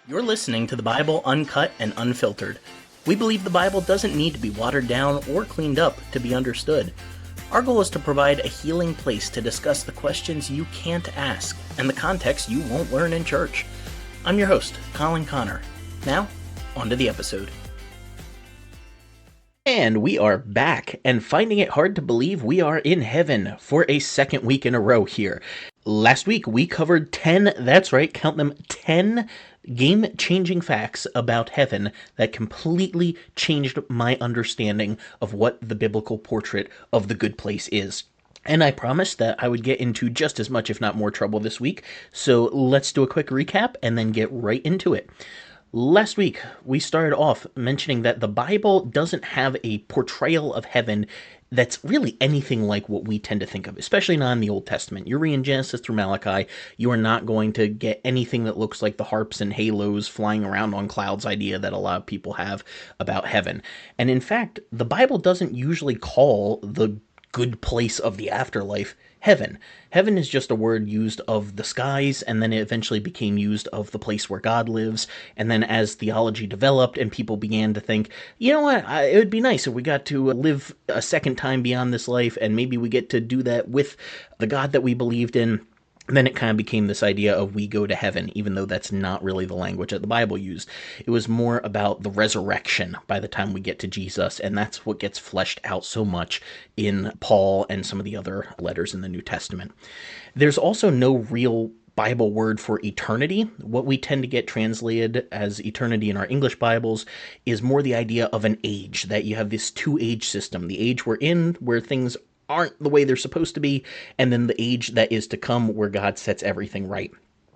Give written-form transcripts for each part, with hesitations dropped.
You're listening to the Bible Uncut and Unfiltered. We believe the Bible doesn't need to be watered down or cleaned up to be understood. Our goal is to provide a healing place to discuss the questions you can't ask and the context you won't learn in church. I'm your host, Colin Connor. Now, on to the episode. And we are back and finding it hard to believe we are in heaven for a second week in a row here. Last week we covered 10, that's right, count them, 10 game-changing facts about heaven that completely changed my understanding of what the biblical portrait of the good place is. And I promised that I would get into just as much, if not more, trouble this week. So let's do a quick recap and then get right into it. Last week, we started off mentioning that the Bible doesn't have a portrayal of heaven that's really anything like what we tend to think of, especially not in the Old Testament. You read Genesis through Malachi, you are not going to get anything that looks like the harps and halos flying around on clouds idea that a lot of people have about heaven. And in fact, the Bible doesn't usually call the good place of the afterlife heaven. Heaven is just a word used of the skies, and then it eventually became used of the place where God lives. And then as theology developed and people began to think, you know what, it would be nice if we got to live a second time beyond this life, and maybe we get to do that with the God that we believed in. Then it kind of became this idea of we go to heaven, even though that's not really the language that the Bible used. It was more about the resurrection by the time we get to Jesus, and that's what gets fleshed out so much in Paul and some of the other letters in the New Testament. There's also no real Bible word for eternity. What we tend to get translated as eternity in our English Bibles is more the idea of an age, that you have this two-age system, the age we're in, where things aren't the way they're supposed to be, and then the age that is to come where God sets everything right.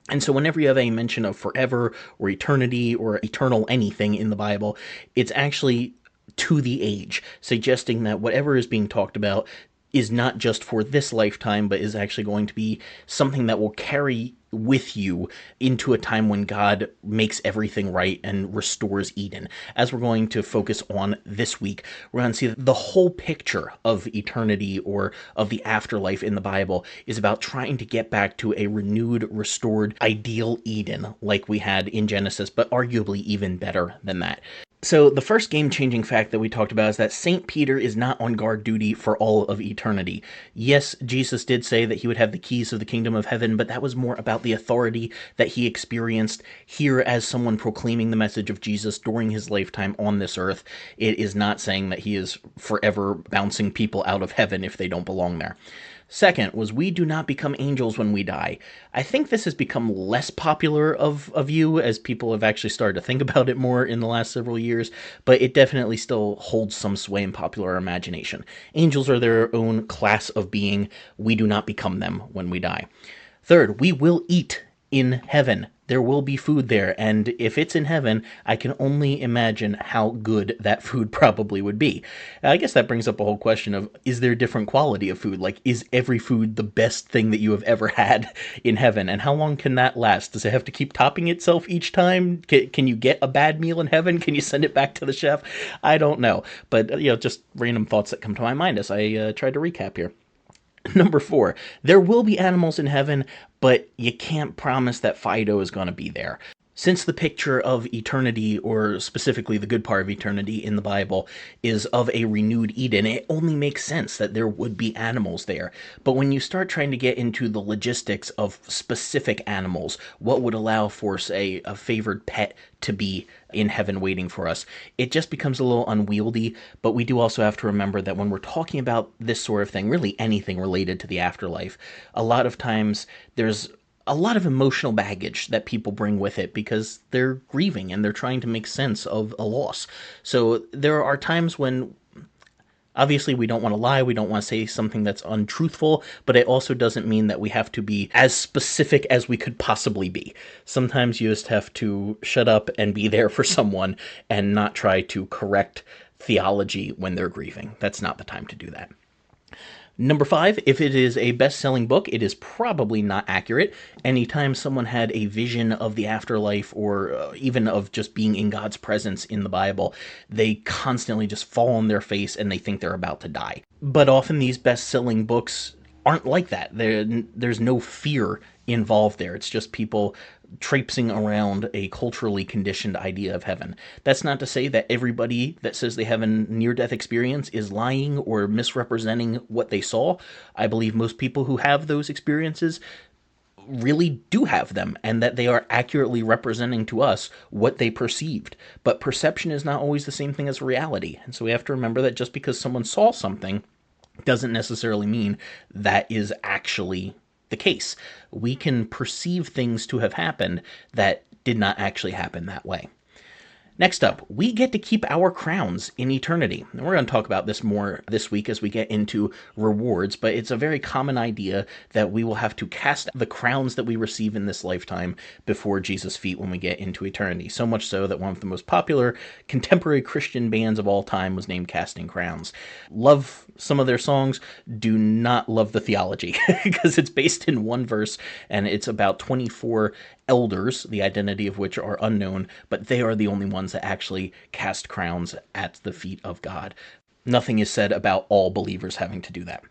And so whenever you have a mention of forever or eternity or eternal anything in the Bible, it's actually to the age, suggesting that whatever is being talked about is not just for this lifetime, but is actually going to be something that will carry with you into a time when God makes everything right and restores Eden. As we're going to focus on this week, we're going to see that the whole picture of eternity or of the afterlife in the Bible is about trying to get back to a renewed, restored, ideal Eden like we had in Genesis, but arguably even better than that. So the first game-changing fact that we talked about is that St. Peter is not on guard duty for all of eternity. Yes, Jesus did say that he would have the keys of the kingdom of heaven, but that was more about the authority that he experienced here as someone proclaiming the message of Jesus during his lifetime on this earth. It is not saying that he is forever bouncing people out of heaven if they don't belong there. Second was we do not become angels when we die. I think this has become less popular of view as people have actually started to think about it more in the last several years, but it definitely still holds some sway in popular imagination. Angels are their own class of being. We do not become them when we die. Third, we will eat in heaven. There will be food there, and if it's in heaven, I can only imagine how good that food probably would be. I guess that brings up a whole question of, is there a different quality of food? Like, is every food the best thing that you have ever had in heaven? And how long can that last? Does it have to keep topping itself each time? Can you get a bad meal in heaven? Can you send it back to the chef? I don't know. But, just random thoughts that come to my mind as I tried to recap here. Number 4, there will be animals in heaven, but you can't promise that Fido is going to be there. Since the picture of eternity, or specifically the good part of eternity in the Bible, is of a renewed Eden, it only makes sense that there would be animals there. But when you start trying to get into the logistics of specific animals, what would allow for, say, a favored pet to be in heaven waiting for us, it just becomes a little unwieldy. But we do also have to remember that when we're talking about this sort of thing, really anything related to the afterlife, a lot of times there's a lot of emotional baggage that people bring with it because they're grieving and they're trying to make sense of a loss. So there are times when obviously we don't want to lie, we don't want to say something that's untruthful, but it also doesn't mean that we have to be as specific as we could possibly be. Sometimes you just have to shut up and be there for someone and not try to correct theology when they're grieving. That's not the time to do that. Number 5, if it is a best-selling book, it is probably not accurate. Anytime someone had a vision of the afterlife or even of just being in God's presence in the Bible, they constantly just fall on their face and they think they're about to die. But often these best-selling books aren't like that. There's no fear involved there. It's just people traipsing around a culturally conditioned idea of heaven. That's not to say that everybody that says they have a near-death experience is lying or misrepresenting what they saw. I believe most people who have those experiences really do have them, and that they are accurately representing to us what they perceived. But perception is not always the same thing as reality. And so we have to remember that just because someone saw something doesn't necessarily mean that is actually the case. We can perceive things to have happened that did not actually happen that way. Next up, we get to keep our crowns in eternity. And we're going to talk about this more this week as we get into rewards, but it's a very common idea that we will have to cast the crowns that we receive in this lifetime before Jesus' feet when we get into eternity. So much so that one of the most popular contemporary Christian bands of all time was named Casting Crowns. Love some of their songs, do not love the theology because it's based in one verse and it's about 24 elders, the identity of which are unknown, but they are the only ones that actually cast crowns at the feet of God. Nothing is said about all believers having to do that.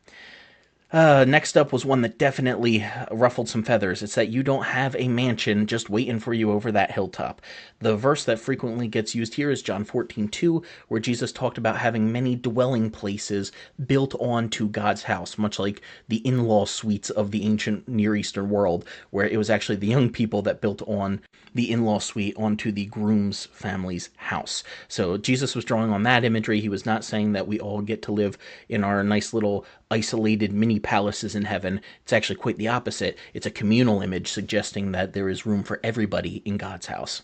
Next up was one that definitely ruffled some feathers. It's that you don't have a mansion just waiting for you over that hilltop. The verse that frequently gets used here is John 14:2, where Jesus talked about having many dwelling places built onto God's house, much like the in-law suites of the ancient Near Eastern world, where it was actually the young people that built on the in-law suite onto the groom's family's house. So Jesus was drawing on that imagery. He was not saying that we all get to live in our nice little isolated mini palaces in heaven. It's actually quite the opposite. It's a communal image suggesting that there is room for everybody in God's house.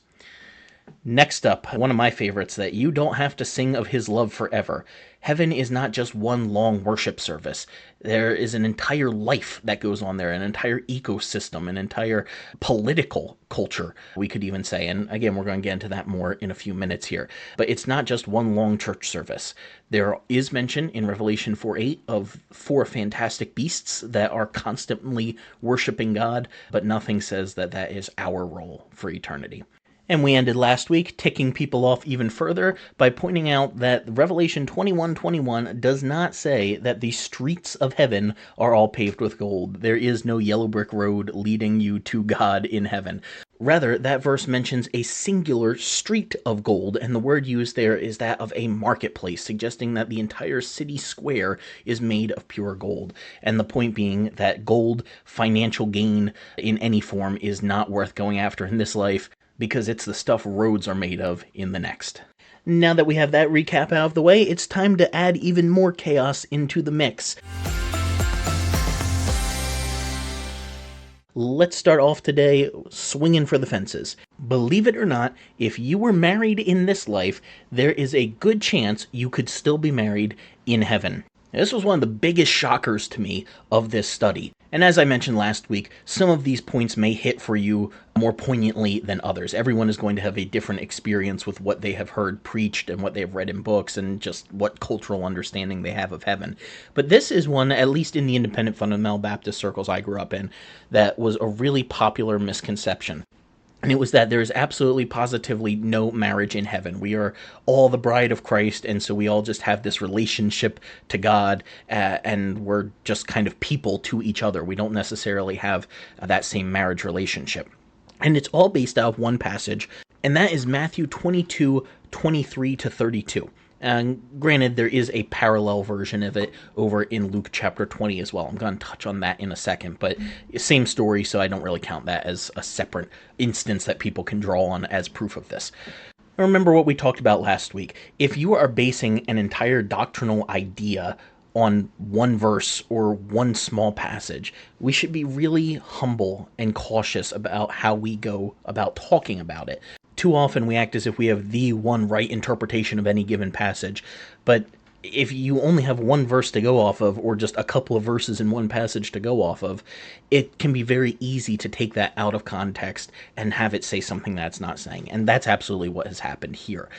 Next up, one of my favorites, that you don't have to sing of his love forever. Heaven is not just one long worship service. There is an entire life that goes on there, an entire ecosystem, an entire political culture, we could even say. And again, we're going to get into that more in a few minutes here. But it's not just one long church service. There is mention in Revelation 4:8 of 4 fantastic beasts that are constantly worshiping God, but nothing says that that is our role for eternity. And we ended last week ticking people off even further by pointing out that Revelation 21:21 does not say that the streets of heaven are all paved with gold. There is no yellow brick road leading you to God in heaven. Rather, that verse mentions a singular street of gold, and the word used there is that of a marketplace, suggesting that the entire city square is made of pure gold. And the point being that gold, financial gain in any form, is not worth going after in this life, because it's the stuff roads are made of in the next. Now that we have that recap out of the way, it's time to add even more chaos into the mix. Let's start off today swinging for the fences. Believe it or not, if you were married in this life, there is a good chance you could still be married in heaven. This was one of the biggest shockers to me of this study. And as I mentioned last week, some of these points may hit for you more poignantly than others. Everyone is going to have a different experience with what they have heard preached and what they have read in books and just what cultural understanding they have of heaven. But this is one, at least in the independent fundamental Baptist circles I grew up in, that was a really popular misconception. And it was that there is absolutely positively no marriage in heaven. We are all the bride of Christ, and so we all just have this relationship to God, and we're just kind of people to each other. We don't necessarily have that same marriage relationship. And it's all based out of one passage, and that is Matthew 22:23-32. And granted, there is a parallel version of it over in Luke chapter 20 as well. I'm going to touch on that in a second, but same story, so I don't really count that as a separate instance that people can draw on as proof of this. Remember what we talked about last week. If you are basing an entire doctrinal idea on one verse or one small passage, we should be really humble and cautious about how we go about talking about it. Too often we act as if we have the one right interpretation of any given passage, but if you only have one verse to go off of, or just a couple of verses in one passage to go off of, it can be very easy to take that out of context and have it say something that's not saying, and that's absolutely what has happened here.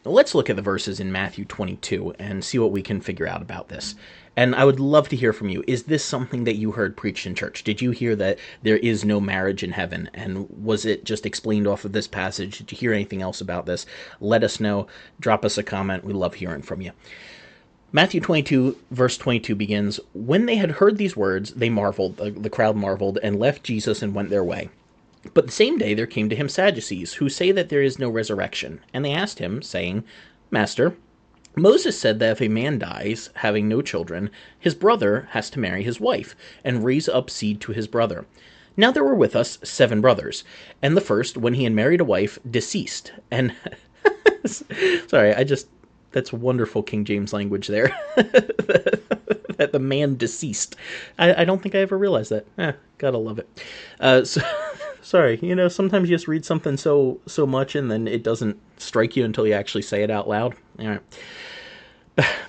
Let's look at the verses in Matthew 22 and see what we can figure out about this. And I would love to hear from you. Is this something that you heard preached in church? Did you hear that there is no marriage in heaven? And was it just explained off of this passage? Did you hear anything else about this? Let us know. Drop us a comment. We love hearing from you. Matthew 22, verse 22 begins, "When they had heard these words, they marveled, the crowd marveled, and left Jesus and went their way. But the same day there came to him Sadducees, who say that there is no resurrection. And they asked him, saying, Master, Moses said that if a man dies, having no children, his brother has to marry his wife, and raise up seed to his brother. Now there were with us 7 brothers, and the first, when he had married a wife, deceased, and..." Sorry, that's wonderful King James language there. That the man deceased. I don't think I ever realized that. Gotta love it. Sorry, sometimes you just read something so much and then it doesn't strike you until you actually say it out loud. All right.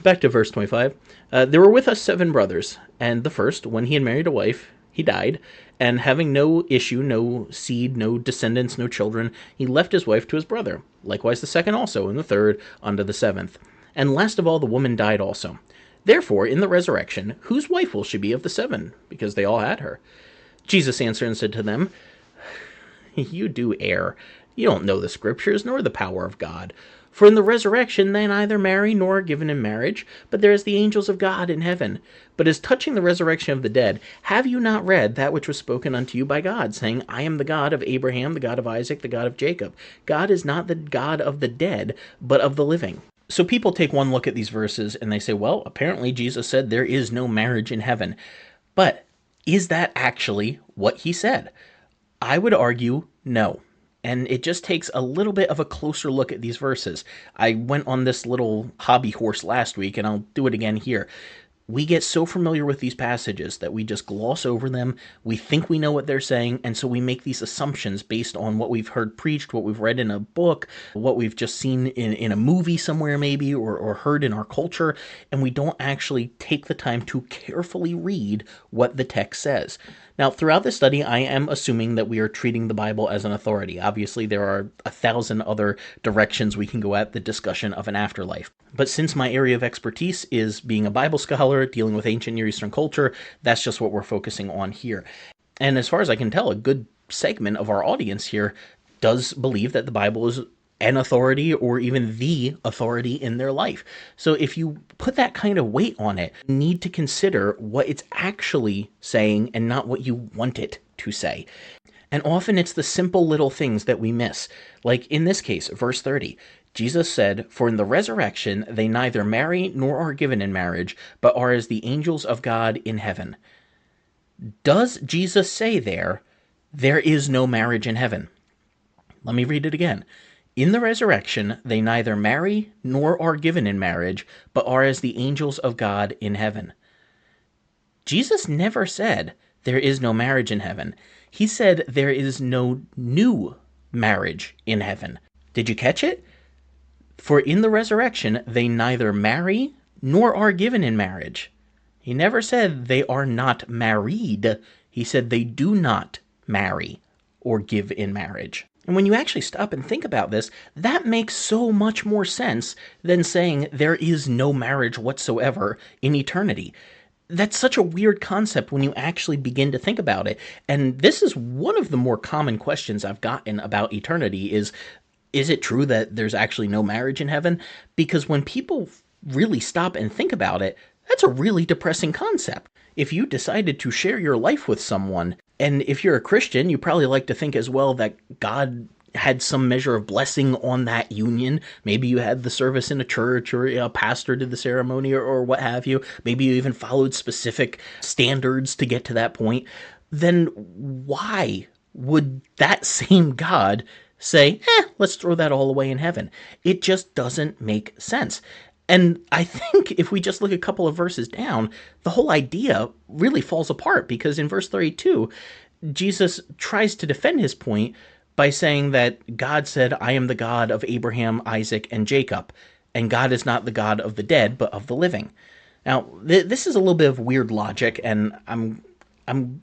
Back to verse 25. There were with us 7 brothers, and the first, when he had married a wife, he died, and having no issue, no seed, no descendants, no children, he left his wife to his brother. Likewise the second also, and the third unto the 7th. And last of all the woman died also. Therefore, in the resurrection, whose wife will she be of the 7? Because they all had her. Jesus answered and said to them, You do err. You don't know the Scriptures, nor the power of God. For in the resurrection they neither marry nor are given in marriage, but there is the angels of God in heaven. But as touching the resurrection of the dead, have you not read that which was spoken unto you by God, saying, I am the God of Abraham, the God of Isaac, the God of Jacob. God is not the God of the dead, but of the living. So people take one look at these verses and they say, well, apparently Jesus said there is no marriage in heaven. But is that actually what he said? I would argue no. And it just takes a little bit of a closer look at these verses. I went on this little hobby horse last week, and I'll do it again here. We get so familiar with these passages that we just gloss over them. We think we know what they're saying, and so we make these assumptions based on what we've heard preached, what we've read in a book, what we've just seen in a movie somewhere maybe, or heard in our culture, and we don't actually take the time to carefully read what the text says. Now, throughout this study, I am assuming that we are treating the Bible as an authority. Obviously, there are 1,000 other directions we can go at the discussion of an afterlife. But since my area of expertise is being a Bible scholar, dealing with ancient Near Eastern culture, that's just what we're focusing on here. And as far as I can tell, a good segment of our audience here does believe that the Bible is an authority or even the authority in their life. So if you put that kind of weight on it, you need to consider what it's actually saying and not what you want it to say. And often it's the simple little things that we miss. Like in this case, verse 30, Jesus said, For in the resurrection they neither marry nor are given in marriage, but are as the angels of God in heaven. Does Jesus say there is no marriage in heaven? Let me read it again. In the resurrection, they neither marry nor are given in marriage, but are as the angels of God in heaven. Jesus never said there is no marriage in heaven. He said there is no new marriage in heaven. Did you catch it? For in the resurrection, they neither marry nor are given in marriage. He never said they are not married. He said they do not marry or give in marriage. And when you actually stop and think about this, that makes so much more sense than saying there is no marriage whatsoever in eternity. That's such a weird concept when you actually begin to think about it. And this is one of the more common questions I've gotten about eternity is it true that there's actually no marriage in heaven? Because when people really stop and think about it, that's a really depressing concept. If you decided to share your life with someone, and if you're a Christian, you probably like to think as well that God had some measure of blessing on that union. Maybe you had the service in a church, or a pastor did the ceremony, or what have you. Maybe you even followed specific standards to get to that point. Then why would that same God say, let's throw that all away in heaven? It just doesn't make sense. And I think if we just look a couple of verses down, the whole idea really falls apart, because in verse 32, Jesus tries to defend his point by saying that God said, I am the God of Abraham, Isaac, and Jacob, and God is not the God of the dead, but of the living. Now, this is a little bit of weird logic, and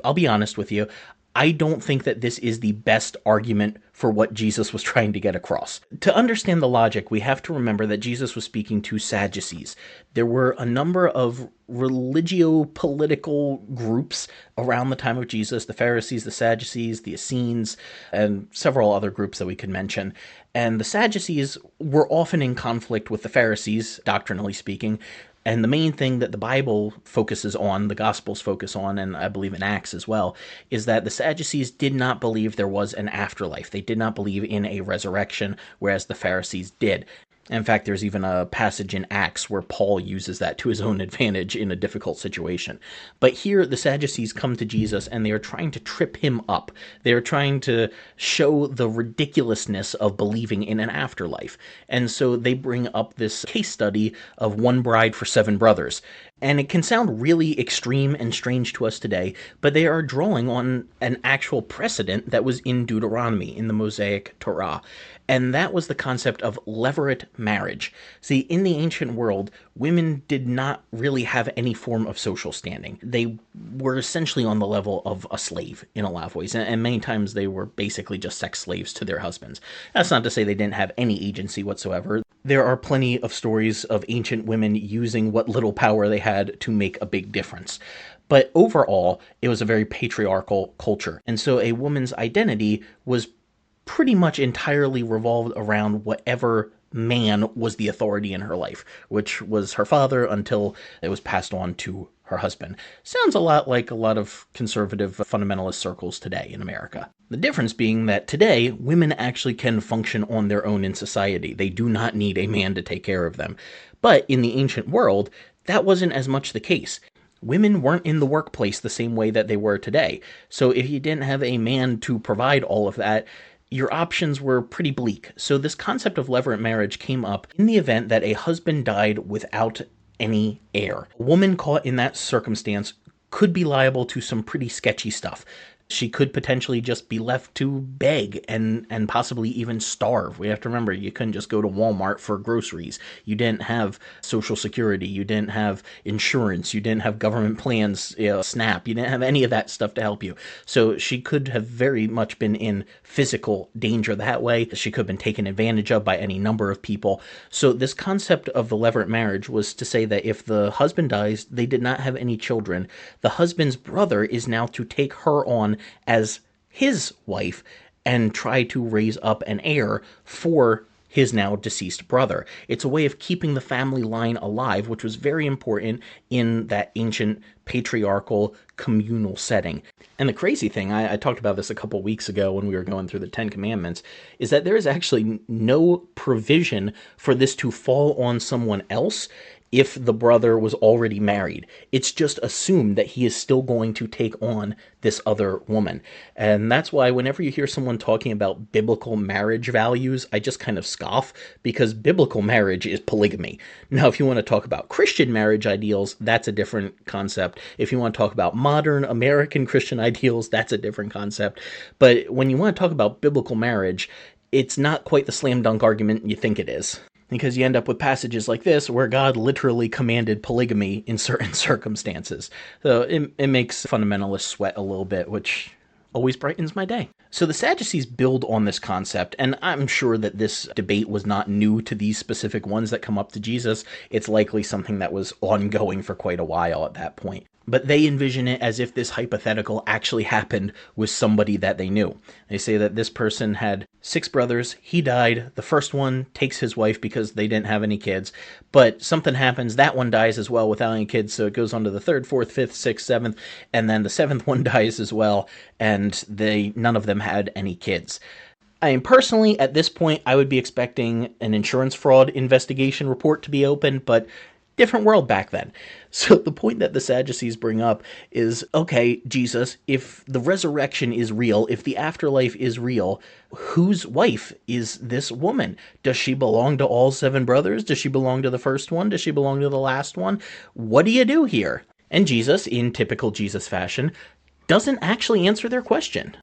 I'll be honest with you. I don't think that this is the best argument for what Jesus was trying to get across. To understand the logic, we have to remember that Jesus was speaking to Sadducees. There were a number of religio-political groups around the time of Jesus: the Pharisees, the Sadducees, the Essenes, and several other groups that we could mention. And the Sadducees were often in conflict with the Pharisees, doctrinally speaking, And the main thing that the Bible focuses on, the Gospels focus on, and I believe in Acts as well, is that the Sadducees did not believe there was an afterlife. They did not believe in a resurrection, whereas the Pharisees did. In fact, there's even a passage in Acts where Paul uses that to his own advantage in a difficult situation. But here, the Sadducees come to Jesus and they are trying to trip him up. They are trying to show the ridiculousness of believing in an afterlife. And so they bring up this case study of one bride for 7 brothers. And it can sound really extreme and strange to us today, but they are drawing on an actual precedent that was in Deuteronomy, in the Mosaic Torah. And that was the concept of levirate marriage. See, in the ancient world, women did not really have any form of social standing. They were essentially on the level of a slave in a lot of ways, and many times they were basically just sex slaves to their husbands. That's not to say they didn't have any agency whatsoever. There are plenty of stories of ancient women using what little power they had to make a big difference. But overall, it was a very patriarchal culture. And so a woman's identity was pretty much entirely revolved around whatever man was the authority in her life, which was her father until it was passed on to her husband. Sounds a lot like a lot of conservative fundamentalist circles today in America. The difference being that today, women actually can function on their own in society. They do not need a man to take care of them. But in the ancient world, that wasn't as much the case. Women weren't in the workplace the same way that they were today. So if you didn't have a man to provide all of that, your options were pretty bleak. So this concept of levirate marriage came up in the event that a husband died without any heir. A woman caught in that circumstance could be liable to some pretty sketchy stuff. She could potentially just be left to beg and possibly even starve. We have to remember, you couldn't just go to Walmart for groceries. You didn't have Social Security. You didn't have insurance. You didn't have government plans, SNAP. You didn't have any of that stuff to help you. So she could have very much been in physical danger that way. She could have been taken advantage of by any number of people. So this concept of the levirate marriage was to say that if the husband dies, they did not have any children, the husband's brother is now to take her on as his wife and try to raise up an heir for his now deceased brother. It's a way of keeping the family line alive, which was very important in that ancient patriarchal communal setting. And the crazy thing, I talked about this a couple weeks ago when we were going through the 10 Commandments, is that there is actually no provision for this to fall on someone else if the brother was already married. It's just assumed that he is still going to take on this other woman. And that's why whenever you hear someone talking about biblical marriage values, I just kind of scoff, because biblical marriage is polygamy. Now, if you want to talk about Christian marriage ideals, that's a different concept. If you want to talk about modern American Christian ideals, that's a different concept. But when you want to talk about biblical marriage, it's not quite the slam dunk argument you think it is. Because you end up with passages like this where God literally commanded polygamy in certain circumstances. So it makes fundamentalists sweat a little bit, which always brightens my day. So the Sadducees build on this concept, and I'm sure that this debate was not new to these specific ones that come up to Jesus. It's likely something that was ongoing for quite a while at that point. But they envision it as if this hypothetical actually happened with somebody that they knew. They say that this person had 6 brothers. He died. The first one takes his wife because they didn't have any kids. But something happens. That one dies as well without any kids. So it goes on to the 3rd, 4th, 5th, 6th, 7th. And then the 7th one dies as well. And none of them had any kids. I mean, personally, at this point, I would be expecting an insurance fraud investigation report to be open, but different world back then. So the point that the Sadducees bring up is, okay, Jesus, if the resurrection is real, if the afterlife is real, whose wife is this woman? Does she belong to all 7 brothers? Does she belong to the first one? Does she belong to the last one? What do you do here? And Jesus, in typical Jesus fashion, doesn't actually answer their question.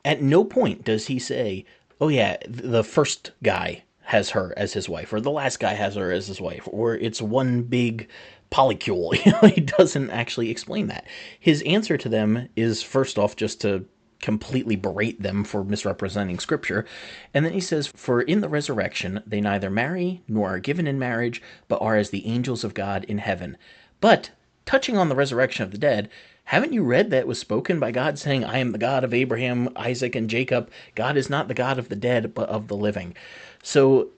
At no point does he say, oh yeah, the first guy has her as his wife, or the last guy has her as his wife, or it's one big polycule. He doesn't actually explain that. His answer to them is, first off, just to completely berate them for misrepresenting scripture. And then he says, for in the resurrection, they neither marry nor are given in marriage, but are as the angels of God in heaven. But touching on the resurrection of the dead, haven't you read that it was spoken by God saying, I am the God of Abraham, Isaac, and Jacob? God is not the God of the dead, but of the living. So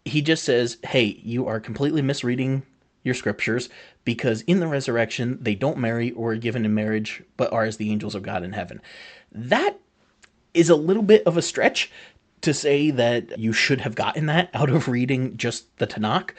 he just says, hey, you are completely misreading your scriptures, because in the resurrection they don't marry or are given in marriage, but are as the angels of God in heaven. That is a little bit of a stretch to say that you should have gotten that out of reading just the Tanakh,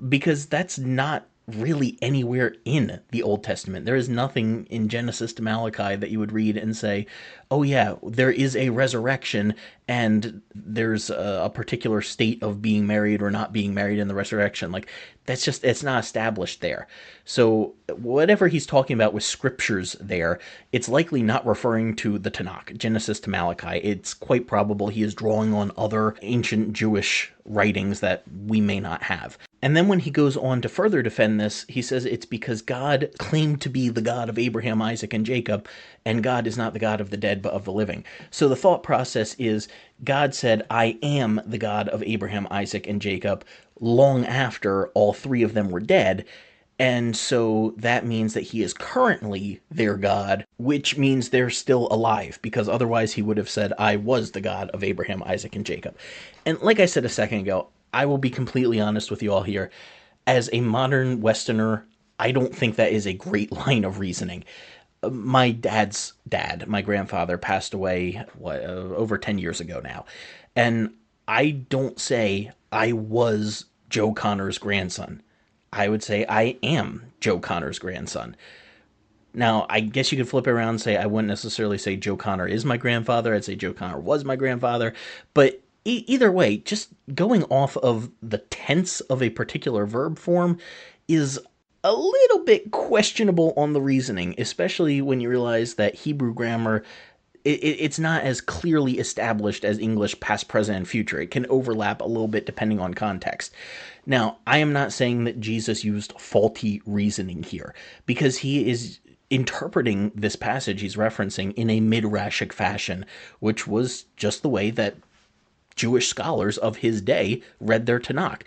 because that's not really anywhere in the Old Testament. There is nothing in Genesis to Malachi that you would read and say, oh yeah, there is a resurrection and there's a particular state of being married or not being married in the resurrection. Like, that's just, it's not established there. So whatever he's talking about with scriptures there, it's likely not referring to the Tanakh, Genesis to Malachi. It's quite probable he is drawing on other ancient Jewish writings that we may not have. And then when he goes on to further defend this, he says it's because God claimed to be the God of Abraham, Isaac, and Jacob, and God is not the God of the dead, but of the living. So the thought process is God said, I am the God of Abraham, Isaac, and Jacob, long after all three of them were dead. And so that means that he is currently their God, which means they're still alive, because otherwise he would have said, I was the God of Abraham, Isaac, and Jacob. And like I said a second ago, I will be completely honest with you all here. As a modern Westerner, I don't think that is a great line of reasoning. My dad's dad, my grandfather, passed away over 10 years ago now. And I don't say I was Joe Connor's grandson. I would say I am Joe Connor's grandson. Now, I guess you could flip it around and say I wouldn't necessarily say Joe Connor is my grandfather. I'd say Joe Connor was my grandfather. But either way, just going off of the tense of a particular verb form is a little bit questionable on the reasoning, especially when you realize that Hebrew grammar, it's not as clearly established as English past, present, and future. It can overlap a little bit depending on context. Now, I am not saying that Jesus used faulty reasoning here, because he is interpreting this passage he's referencing in a midrashic fashion, which was just the way that Jewish scholars of his day read their Tanakh.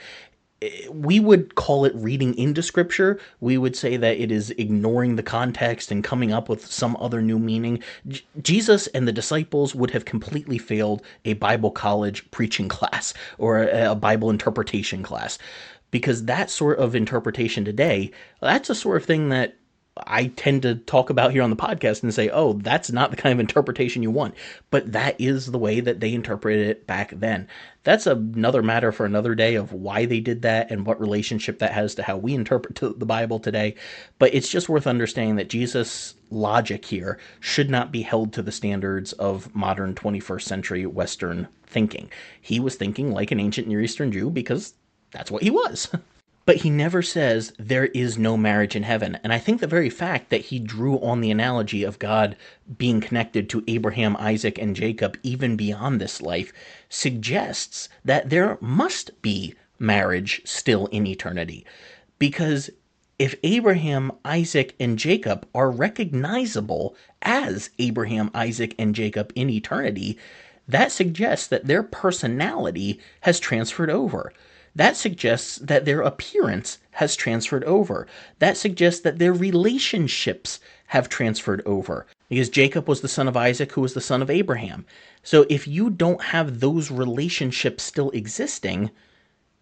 We would call it reading into scripture. We would say that it is ignoring the context and coming up with some other new meaning. Jesus and the disciples would have completely failed a Bible college preaching class or a Bible interpretation class, because that sort of interpretation today, that's a sort of thing that I tend to talk about here on the podcast and say, oh, that's not the kind of interpretation you want. But that is the way that they interpreted it back then. That's another matter for another day of why they did that and what relationship that has to how we interpret the Bible today. But it's just worth understanding that Jesus' logic here should not be held to the standards of modern 21st century Western thinking. He was thinking like an ancient Near Eastern Jew because that's what he was. But he never says there is no marriage in heaven. And I think the very fact that he drew on the analogy of God being connected to Abraham, Isaac, and Jacob even beyond this life suggests that there must be marriage still in eternity. Because if Abraham, Isaac, and Jacob are recognizable as Abraham, Isaac, and Jacob in eternity, that suggests that their personality has transferred over. That suggests that their appearance has transferred over. That suggests that their relationships have transferred over. Because Jacob was the son of Isaac, who was the son of Abraham. So if you don't have those relationships still existing,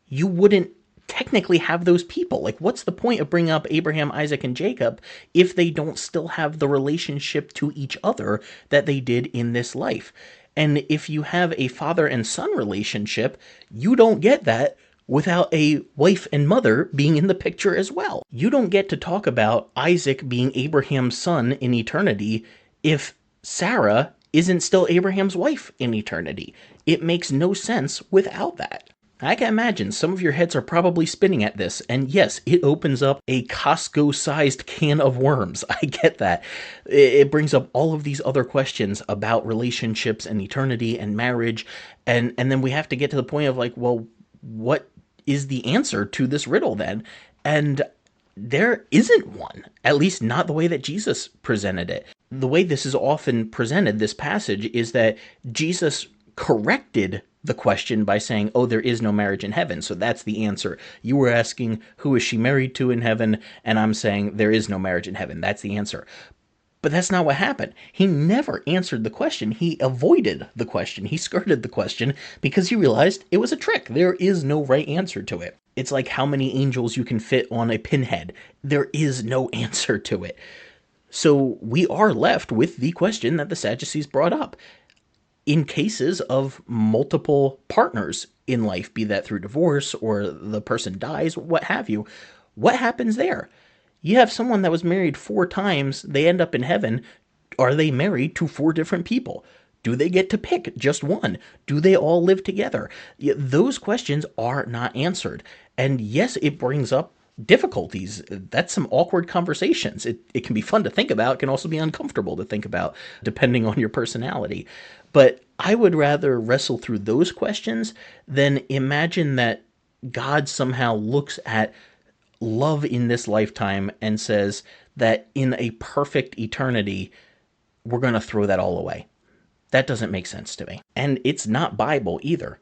you wouldn't technically have those people. Like, what's the point of bringing up Abraham, Isaac, and Jacob if they don't still have the relationship to each other that they did in this life? And if you have a father and son relationship, you don't get that without a wife and mother being in the picture as well. You don't get to talk about Isaac being Abraham's son in eternity if Sarah isn't still Abraham's wife in eternity. It makes no sense without that. I can imagine some of your heads are probably spinning at this, and yes, it opens up a Costco-sized can of worms. I get that. It brings up all of these other questions about relationships and eternity and marriage, and then we have to get to the point of like, well, what is the answer to this riddle then? And there isn't one, at least not the way that Jesus presented it. The way this is often presented, this passage, is that Jesus corrected the question by saying, oh, there is no marriage in heaven. So that's the answer. You were asking, who is she married to in heaven? And I'm saying there is no marriage in heaven. That's the answer. But that's not what happened. He never answered the question. He avoided the question. He skirted the question because he realized it was a trick. There is no right answer to it. It's like how many angels you can fit on a pinhead. There is no answer to it. So we are left with the question that the Sadducees brought up. In cases of multiple partners in life, be that through divorce or the person dies, what have you, what happens there? You have someone that was married 4 times, they end up in heaven. Are they married to 4 different people? Do they get to pick just one? Do they all live together? Those questions are not answered. And yes, it brings up difficulties. That's some awkward conversations. It can be fun to think about. It can also be uncomfortable to think about, depending on your personality. But I would rather wrestle through those questions than imagine that God somehow looks at love in this lifetime and says that in a perfect eternity, we're going to throw that all away. That doesn't make sense to me. And it's not Bible either.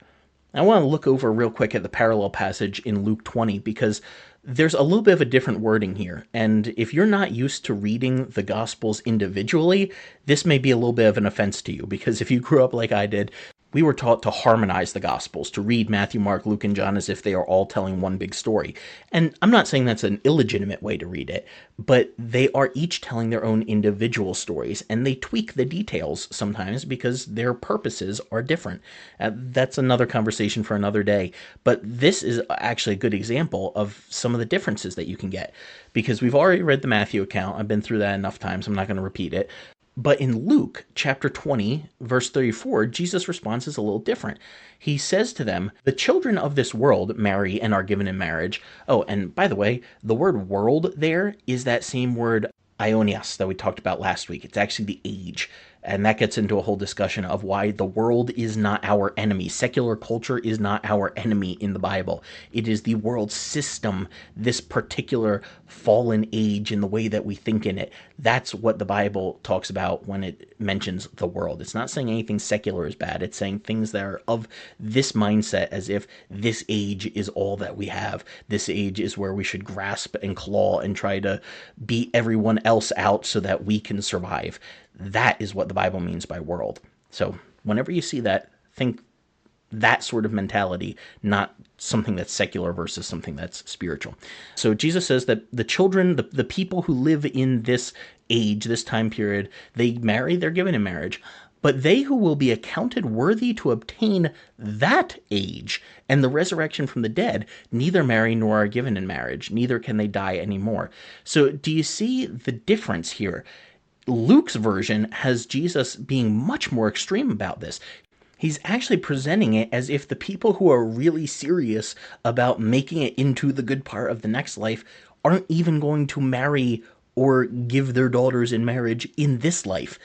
I want to look over real quick at the parallel passage in Luke 20 because there's a little bit of a different wording here. And if you're not used to reading the Gospels individually, this may be a little bit of an offense to you, because if you grew up like I did, we were taught to harmonize the Gospels, to read Matthew, Mark, Luke, and John as if they are all telling one big story. And I'm not saying that's an illegitimate way to read it, but they are each telling their own individual stories, and they tweak the details sometimes because their purposes are different. That's another conversation for another day. But this is actually a good example of some of the differences that you can get, because we've already read the Matthew account. I've been through that enough times. I'm not going to repeat it. But in Luke chapter 20, verse 34, Jesus' response is a little different. He says to them, the children of this world marry and are given in marriage. Oh, and by the way, the word world there is that same word aionios that we talked about last week. It's actually the age. And that gets into a whole discussion of why the world is not our enemy. Secular culture is not our enemy in the Bible. It is the world system, this particular fallen age in the way that we think in it. That's what the Bible talks about when it mentions the world. It's not saying anything secular is bad. It's saying things that are of this mindset, as if this age is all that we have. This age is where we should grasp and claw and try to beat everyone else out so that we can survive. That is what the Bible means by world. So whenever you see that, think that sort of mentality, not something that's secular versus something that's spiritual. So Jesus says that the children, the people who live in this age, this time period, they marry, they're given in marriage. But they who will be accounted worthy to obtain that age and the resurrection from the dead neither marry nor are given in marriage, neither can they die anymore. So do you see the difference here? Luke's version has Jesus being much more extreme about this. He's actually presenting it as if the people who are really serious about making it into the good part of the next life aren't even going to marry or give their daughters in marriage in this life.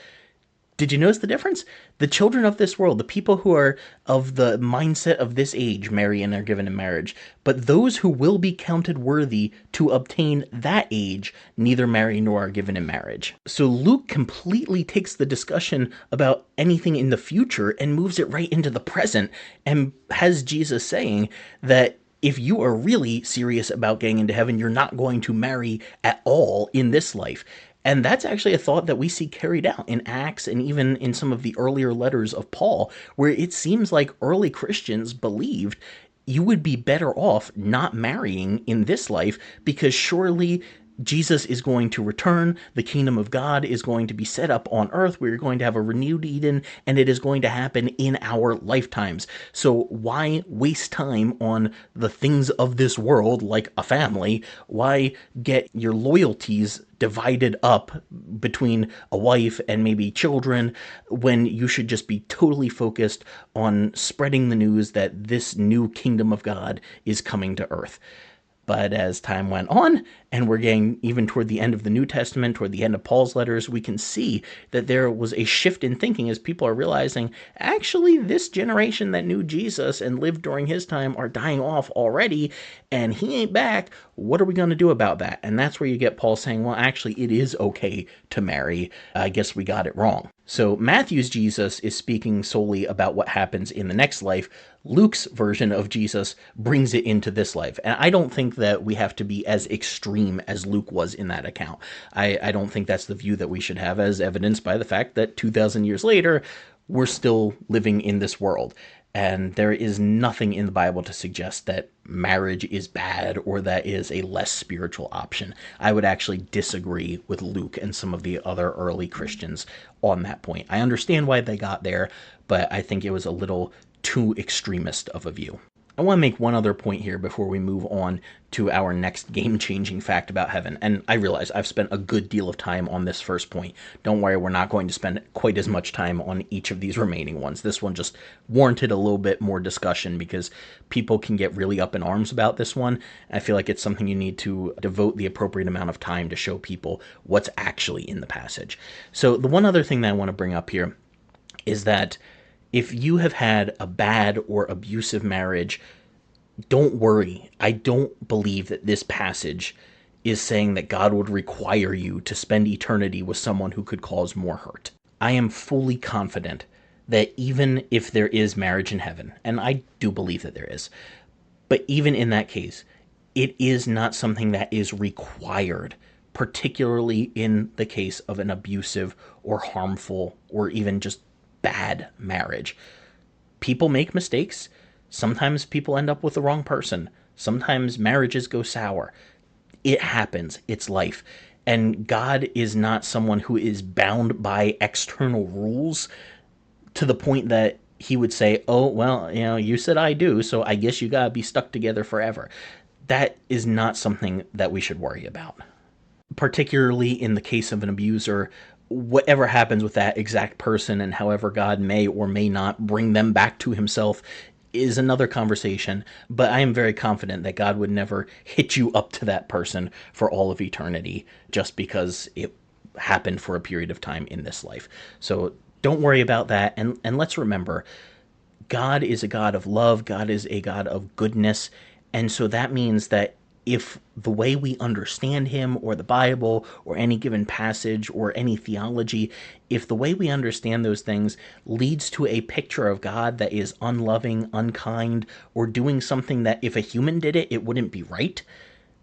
Did you notice the difference? The children of this world, the people who are of the mindset of this age, marry and are given in marriage. But those who will be counted worthy to obtain that age neither marry nor are given in marriage. So Luke completely takes the discussion about anything in the future and moves it right into the present, and has Jesus saying that if you are really serious about getting into heaven, you're not going to marry at all in this life. And that's actually a thought that we see carried out in Acts and even in some of the earlier letters of Paul, where it seems like early Christians believed you would be better off not marrying in this life, because surely Jesus is going to return. The kingdom of God is going to be set up on earth. We're going to have a renewed Eden, and it is going to happen in our lifetimes. So why waste time on the things of this world like a family? Why get your loyalties divided up between a wife and maybe children when you should just be totally focused on spreading the news that this new kingdom of God is coming to earth? But as time went on, and we're getting even toward the end of the New Testament, toward the end of Paul's letters, we can see that there was a shift in thinking as people are realizing, actually, this generation that knew Jesus and lived during his time are dying off already, and he ain't back. What are we going to do about that? And that's where you get Paul saying, well, actually, it is okay to marry. I guess we got it wrong. So Matthew's Jesus is speaking solely about what happens in the next life. Luke's version of Jesus brings it into this life. And I don't think that we have to be as extreme extreme as Luke was in that account. I don't think that's the view that we should have, as evidenced by the fact that 2,000 years later, we're still living in this world. And there is nothing in the Bible to suggest that marriage is bad or that is a less spiritual option. I would actually disagree with Luke and some of the other early Christians on that point. I understand why they got there, but I think it was a little too extremist of a view. I want to make one other point here before we move on to our next game-changing fact about heaven. And I realize I've spent a good deal of time on this first point. Don't worry, we're not going to spend quite as much time on each of these remaining ones. This one just warranted a little bit more discussion because people can get really up in arms about this one. I feel like it's something you need to devote the appropriate amount of time to show people what's actually in the passage. So the one other thing that I want to bring up here is that if you have had a bad or abusive marriage, don't worry. I don't believe that this passage is saying that God would require you to spend eternity with someone who could cause more hurt. I am fully confident that even if there is marriage in heaven, and I do believe that there is, but even in that case, it is not something that is required, particularly in the case of an abusive or harmful or even just bad marriage. People make mistakes. Sometimes people end up with the wrong person. Sometimes marriages go sour. It happens. It's life. And God is not someone who is bound by external rules to the point that he would say, oh, well, you said I do, so I guess you gotta be stuck together forever. That is not something that we should worry about. Particularly in the case of an abuser, whatever happens with that exact person and however God may or may not bring them back to himself is another conversation, but I am very confident that God would never hit you up to that person for all of eternity just because it happened for a period of time in this life. So don't worry about that, and let's remember, God is a God of love, God is a God of goodness, and so that means that if the way we understand him or the Bible or any given passage or any theology, if the way we understand those things leads to a picture of God that is unloving, unkind, or doing something that if a human did it, it wouldn't be right,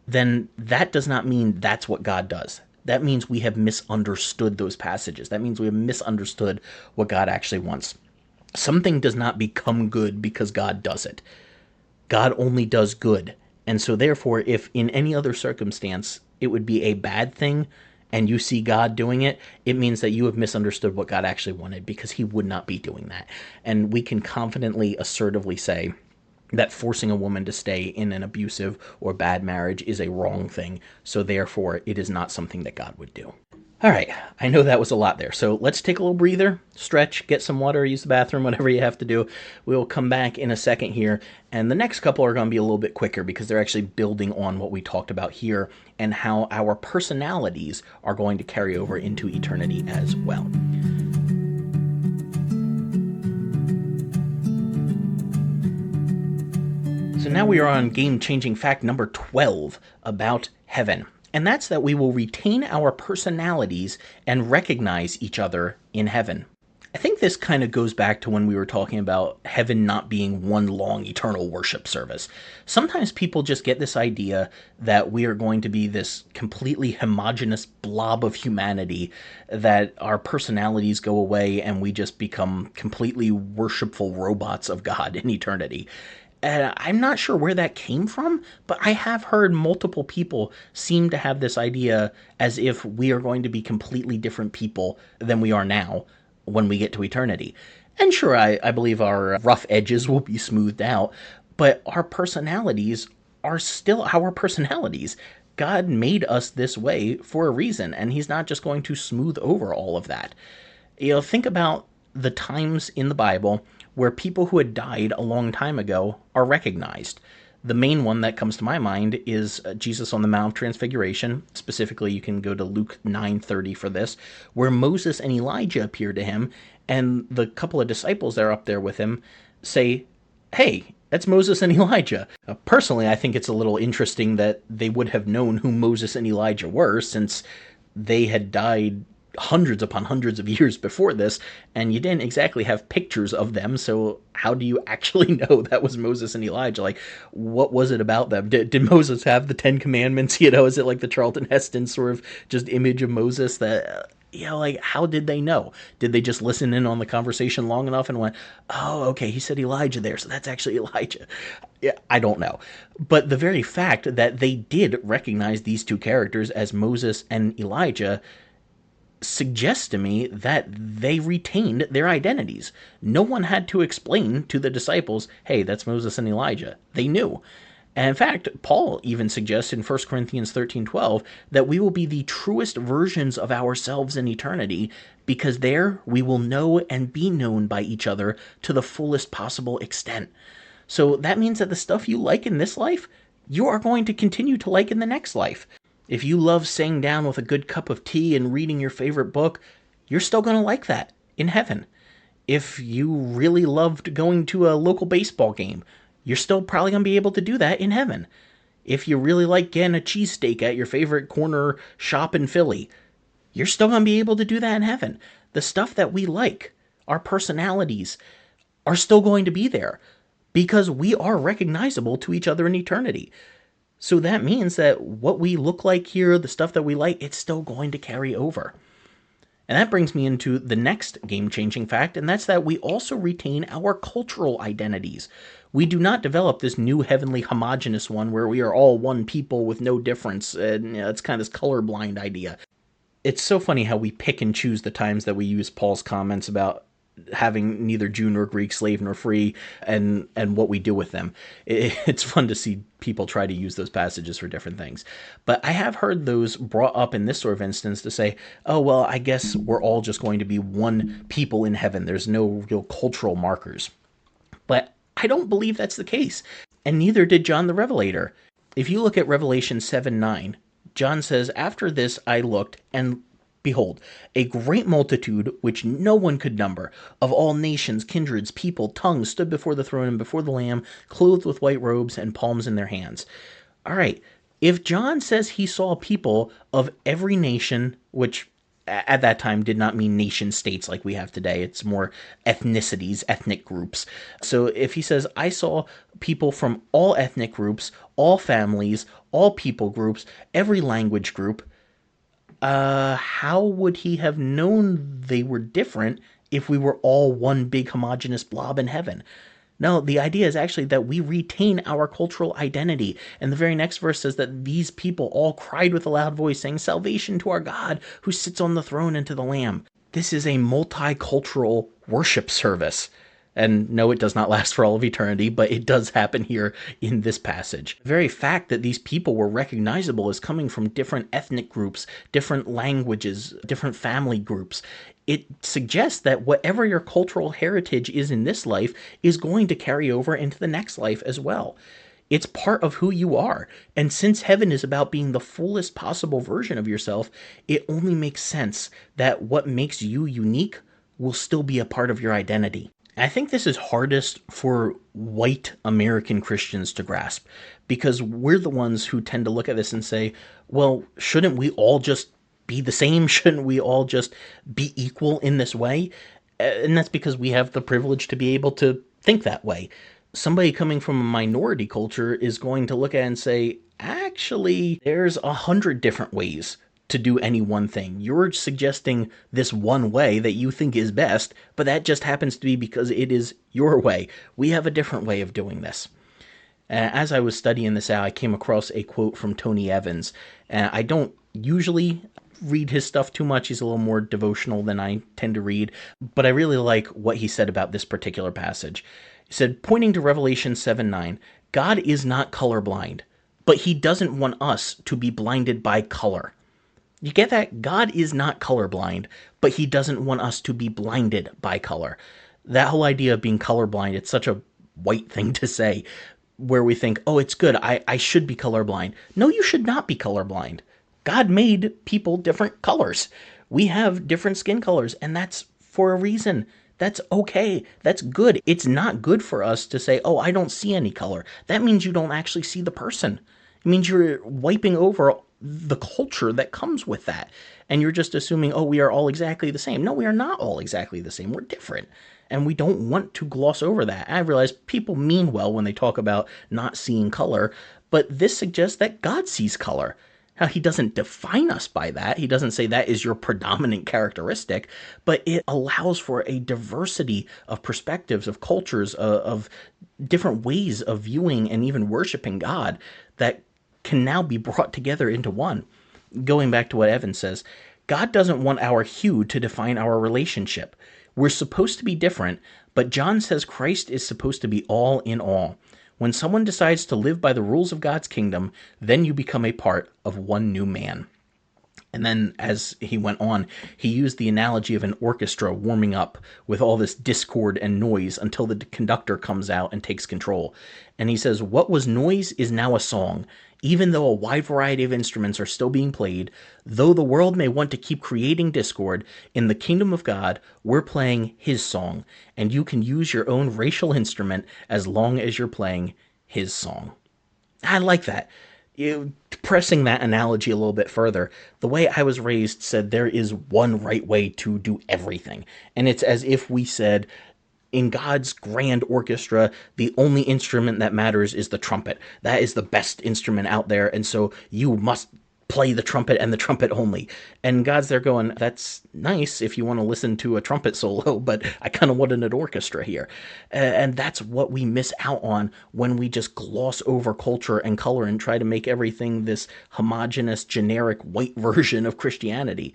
then that does not mean that's what God does. That means we have misunderstood those passages. That means we have misunderstood what God actually wants. Something does not become good because God does it. God only does good. And so therefore, if in any other circumstance it would be a bad thing and you see God doing it, it means that you have misunderstood what God actually wanted because he would not be doing that. And we can confidently, assertively say that forcing a woman to stay in an abusive or bad marriage is a wrong thing. So therefore, it is not something that God would do. All right, I know that was a lot there, so let's take a little breather, stretch, get some water, use the bathroom, whatever you have to do. We'll come back in a second here, and the next couple are going to be a little bit quicker because they're actually building on what we talked about here and how our personalities are going to carry over into eternity as well. So now we are on game-changing fact number 12 about heaven. And that's that we will retain our personalities and recognize each other in heaven. I think this kind of goes back to when we were talking about heaven not being one long eternal worship service. Sometimes people just get this idea that we are going to be this completely homogeneous blob of humanity, that our personalities go away and we just become completely worshipful robots of God in eternity. I'm not sure where that came from, but I have heard multiple people seem to have this idea as if we are going to be completely different people than we are now when we get to eternity. And sure, I believe our rough edges will be smoothed out, but our personalities are still our personalities. God made us this way for a reason, and he's not just going to smooth over all of that. Think about the times in the Bible where people who had died a long time ago are recognized. The main one that comes to my mind is Jesus on the Mount of Transfiguration. Specifically, you can go to Luke 9:30 for this, where Moses and Elijah appear to him, and the couple of disciples that are up there with him say, hey, that's Moses and Elijah. Personally, I think it's a little interesting that they would have known who Moses and Elijah were, since they had died hundreds upon hundreds of years before this, and you didn't exactly have pictures of them, so how do you actually know that was Moses and Elijah? Like, what was it about them? Did Moses have the Ten Commandments? Is it like the Charlton Heston sort of just image of Moses that, like, how did they know? Did they just listen in on the conversation long enough and went, oh, okay, he said Elijah there, so that's actually Elijah? Yeah, I don't know. But the very fact that they did recognize these two characters as Moses and Elijah suggests to me that they retained their identities. No one had to explain to the disciples, hey, that's Moses and Elijah. They knew. And in fact, Paul even suggests in 1 Corinthians 13:12 that we will be the truest versions of ourselves in eternity, because there we will know and be known by each other to the fullest possible extent. So that means that the stuff you like in this life, you are going to continue to like in the next life. If you love sitting down with a good cup of tea and reading your favorite book, you're still going to like that in heaven. If you really loved going to a local baseball game, you're still probably going to be able to do that in heaven. If you really like getting a cheesesteak at your favorite corner shop in Philly, you're still going to be able to do that in heaven. The stuff that we like, our personalities, are still going to be there because we are recognizable to each other in eternity. So that means that what we look like here, the stuff that we like, it's still going to carry over. And that brings me into the next game-changing fact, and that's that we also retain our cultural identities. We do not develop this new heavenly homogeneous one where we are all one people with no difference, and it's kind of this colorblind idea. It's so funny how we pick and choose the times that we use Paul's comments about having neither Jew nor Greek, slave nor free, and what we do with them. It's fun to see people try to use those passages for different things. But I have heard those brought up in this sort of instance to say, oh, well, I guess we're all just going to be one people in heaven. There's no real cultural markers. But I don't believe that's the case. And neither did John the Revelator. If you look at Revelation 7:9, John says, after this I looked, and behold, a great multitude, which no one could number, of all nations, kindreds, people, tongues, stood before the throne and before the Lamb, clothed with white robes and palms in their hands. All right, if John says he saw people of every nation, which at that time did not mean nation states like we have today, it's more ethnicities, ethnic groups. So if he says, I saw people from all ethnic groups, all families, all people groups, every language group, how would he have known they were different if we were all one big homogeneous blob in heaven? No, the idea is actually that we retain our cultural identity. And the very next verse says that these people all cried with a loud voice, saying, salvation to our God who sits on the throne and to the Lamb. This is a multicultural worship service. And no, it does not last for all of eternity, but it does happen here in this passage. The very fact that these people were recognizable as coming from different ethnic groups, different languages, different family groups, it suggests that whatever your cultural heritage is in this life is going to carry over into the next life as well. It's part of who you are. And since heaven is about being the fullest possible version of yourself, it only makes sense that what makes you unique will still be a part of your identity. I think this is hardest for white American Christians to grasp, because we're the ones who tend to look at this and say, well, shouldn't we all just be the same? Shouldn't we all just be equal in this way? And that's because we have the privilege to be able to think that way. Somebody coming from a minority culture is going to look at it and say, actually, there's 100 different ways to do any one thing. You're suggesting this one way that you think is best, but that just happens to be because it is your way. We have a different way of doing this. As I was studying this out, I came across a quote from Tony Evans. I don't usually read his stuff too much. He's a little more devotional than I tend to read, but I really like what he said about this particular passage. He said, pointing to Revelation 7:9, God is not colorblind, but he doesn't want us to be blinded by color. You get that? God is not colorblind, but he doesn't want us to be blinded by color. That whole idea of being colorblind, it's such a white thing to say, where we think, oh, it's good, I should be colorblind. No, you should not be colorblind. God made people different colors. We have different skin colors, and that's for a reason. That's okay. That's good. It's not good for us to say, oh, I don't see any color. That means you don't actually see the person. It means you're wiping over the culture that comes with that. And you're just assuming, oh, we are all exactly the same. No, we are not all exactly the same. We're different. And we don't want to gloss over that. I realize people mean well when they talk about not seeing color, but this suggests that God sees color. Now, he doesn't define us by that. He doesn't say that is your predominant characteristic, but it allows for a diversity of perspectives, of cultures, of different ways of viewing and even worshiping God that can now be brought together into one. Going back to what Evan says, God doesn't want our hue to define our relationship. We're supposed to be different, but John says Christ is supposed to be all in all. When someone decides to live by the rules of God's kingdom, then you become a part of one new man. And then as he went on, he used the analogy of an orchestra warming up with all this discord and noise until the conductor comes out and takes control. And he says, what was noise is now a song. Even though a wide variety of instruments are still being played, though the world may want to keep creating discord, in the kingdom of God, we're playing his song. And you can use your own racial instrument as long as you're playing his song. I like that. Pressing that analogy a little bit further, the way I was raised said there is one right way to do everything. And it's as if we said, in God's grand orchestra, the only instrument that matters is the trumpet. That is the best instrument out there, and so you must play the trumpet and the trumpet only. And God's there going, that's nice if you want to listen to a trumpet solo, but I kind of want an orchestra here. And that's what we miss out on when we just gloss over culture and color and try to make everything this homogenous, generic, white version of Christianity.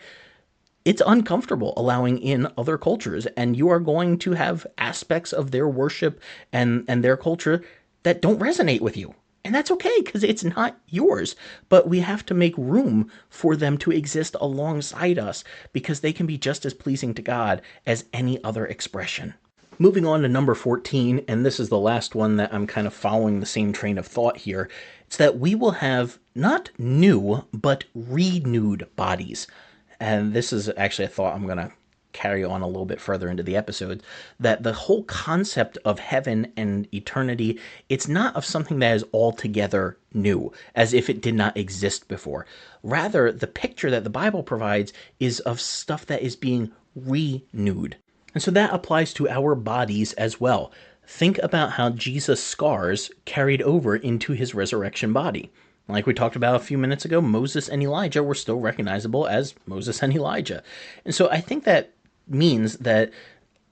It's uncomfortable allowing in other cultures, and you are going to have aspects of their worship and their culture that don't resonate with you. And that's okay, because it's not yours. But we have to make room for them to exist alongside us, because they can be just as pleasing to God as any other expression. Moving on to number 14, and this is the last one that I'm kind of following the same train of thought here. It's that we will have not new, but renewed bodies. And this is actually a thought I'm going to carry on a little bit further into the episode, that the whole concept of heaven and eternity, it's not of something that is altogether new, as if it did not exist before. Rather, the picture that the Bible provides is of stuff that is being renewed. And so that applies to our bodies as well. Think about how Jesus' scars carried over into his resurrection body. Like we talked about a few minutes ago, Moses and Elijah were still recognizable as Moses and Elijah. And so I think that means that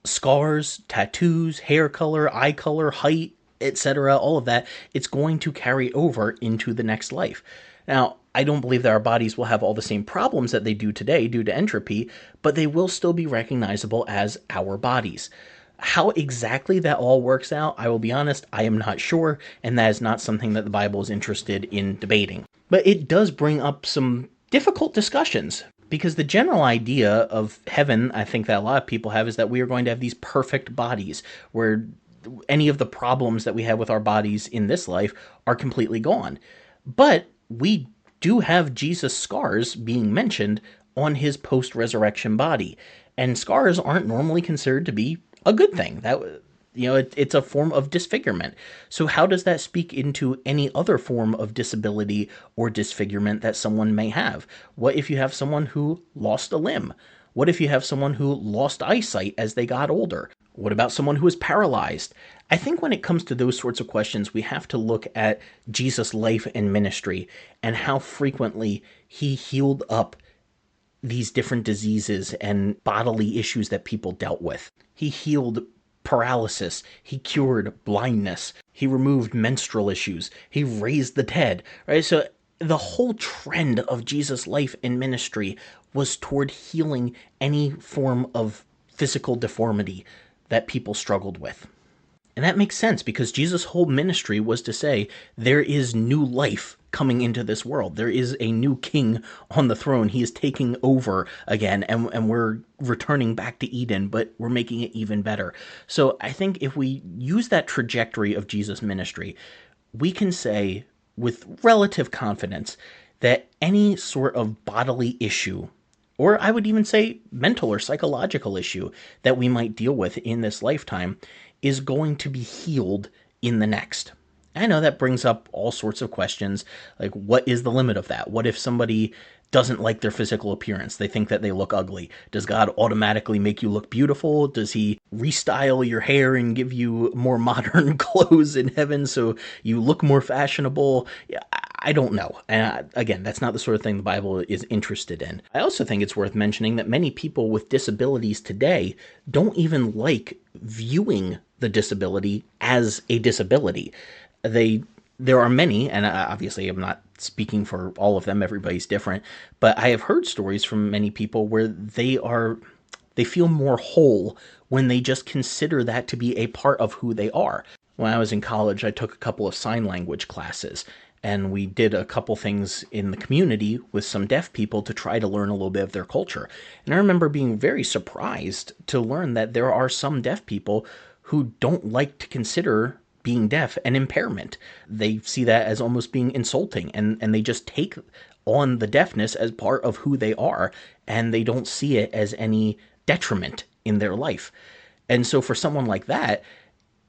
scars, tattoos, hair color, eye color, height, etc., all of that, it's going to carry over into the next life. Now, I don't believe that our bodies will have all the same problems that they do today due to entropy, but they will still be recognizable as our bodies. How exactly that all works out, I will be honest, I am not sure, and that is not something that the Bible is interested in debating. But it does bring up some difficult discussions, because the general idea of heaven, I think that a lot of people have, is that we are going to have these perfect bodies, where any of the problems that we have with our bodies in this life are completely gone. But we do have Jesus' scars being mentioned on his post-resurrection body, and scars aren't normally considered to be a good thing. It's a form of disfigurement. So how does that speak into any other form of disability or disfigurement that someone may have? What if you have someone who lost a limb? What if you have someone who lost eyesight as they got older? What about someone who is paralyzed? I think when it comes to those sorts of questions, we have to look at Jesus' life and ministry and how frequently he healed up these different diseases and bodily issues that people dealt with. He healed paralysis, he cured blindness, he removed menstrual issues, he raised the dead, right? So the whole trend of Jesus' life and ministry was toward healing any form of physical deformity that people struggled with. And that makes sense, because Jesus' whole ministry was to say, there is new life coming into this world. There is a new king on the throne. He is taking over again, and we're returning back to Eden, but we're making it even better. So I think if we use that trajectory of Jesus' ministry, we can say with relative confidence that any sort of bodily issue, or I would even say mental or psychological issue that we might deal with in this lifetime, is going to be healed in the next. I know that brings up all sorts of questions, like what is the limit of that? What if somebody doesn't like their physical appearance? They think that they look ugly. Does God automatically make you look beautiful? Does he restyle your hair and give you more modern clothes in heaven so you look more fashionable? Yeah, I don't know. And again, that's not the sort of thing the Bible is interested in. I also think it's worth mentioning that many people with disabilities today don't even like viewing the disability as a disability. There are many, and obviously I'm not speaking for all of them, everybody's different, but I have heard stories from many people where they feel more whole when they just consider that to be a part of who they are. When I was in college, I took a couple of sign language classes, and we did a couple things in the community with some deaf people to try to learn a little bit of their culture. And I remember being very surprised to learn that there are some deaf people who don't like to consider being deaf an impairment. They see that as almost being insulting, and they just take on the deafness as part of who they are, and they don't see it as any detriment in their life. And so for someone like that,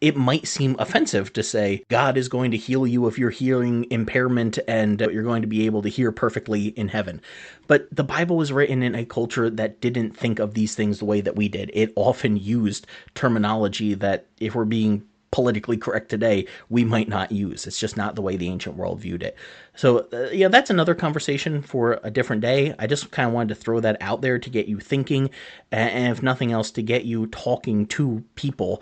it might seem offensive to say God is going to heal you of your hearing impairment and you're going to be able to hear perfectly in heaven. But the Bible was written in a culture that didn't think of these things the way that we did. It often used terminology that, if we're being politically correct today, we might not use. It's just not the way the ancient world viewed it. So yeah, that's another conversation for a different day. I just kind of wanted to throw that out there to get you thinking, and if nothing else, to get you talking to people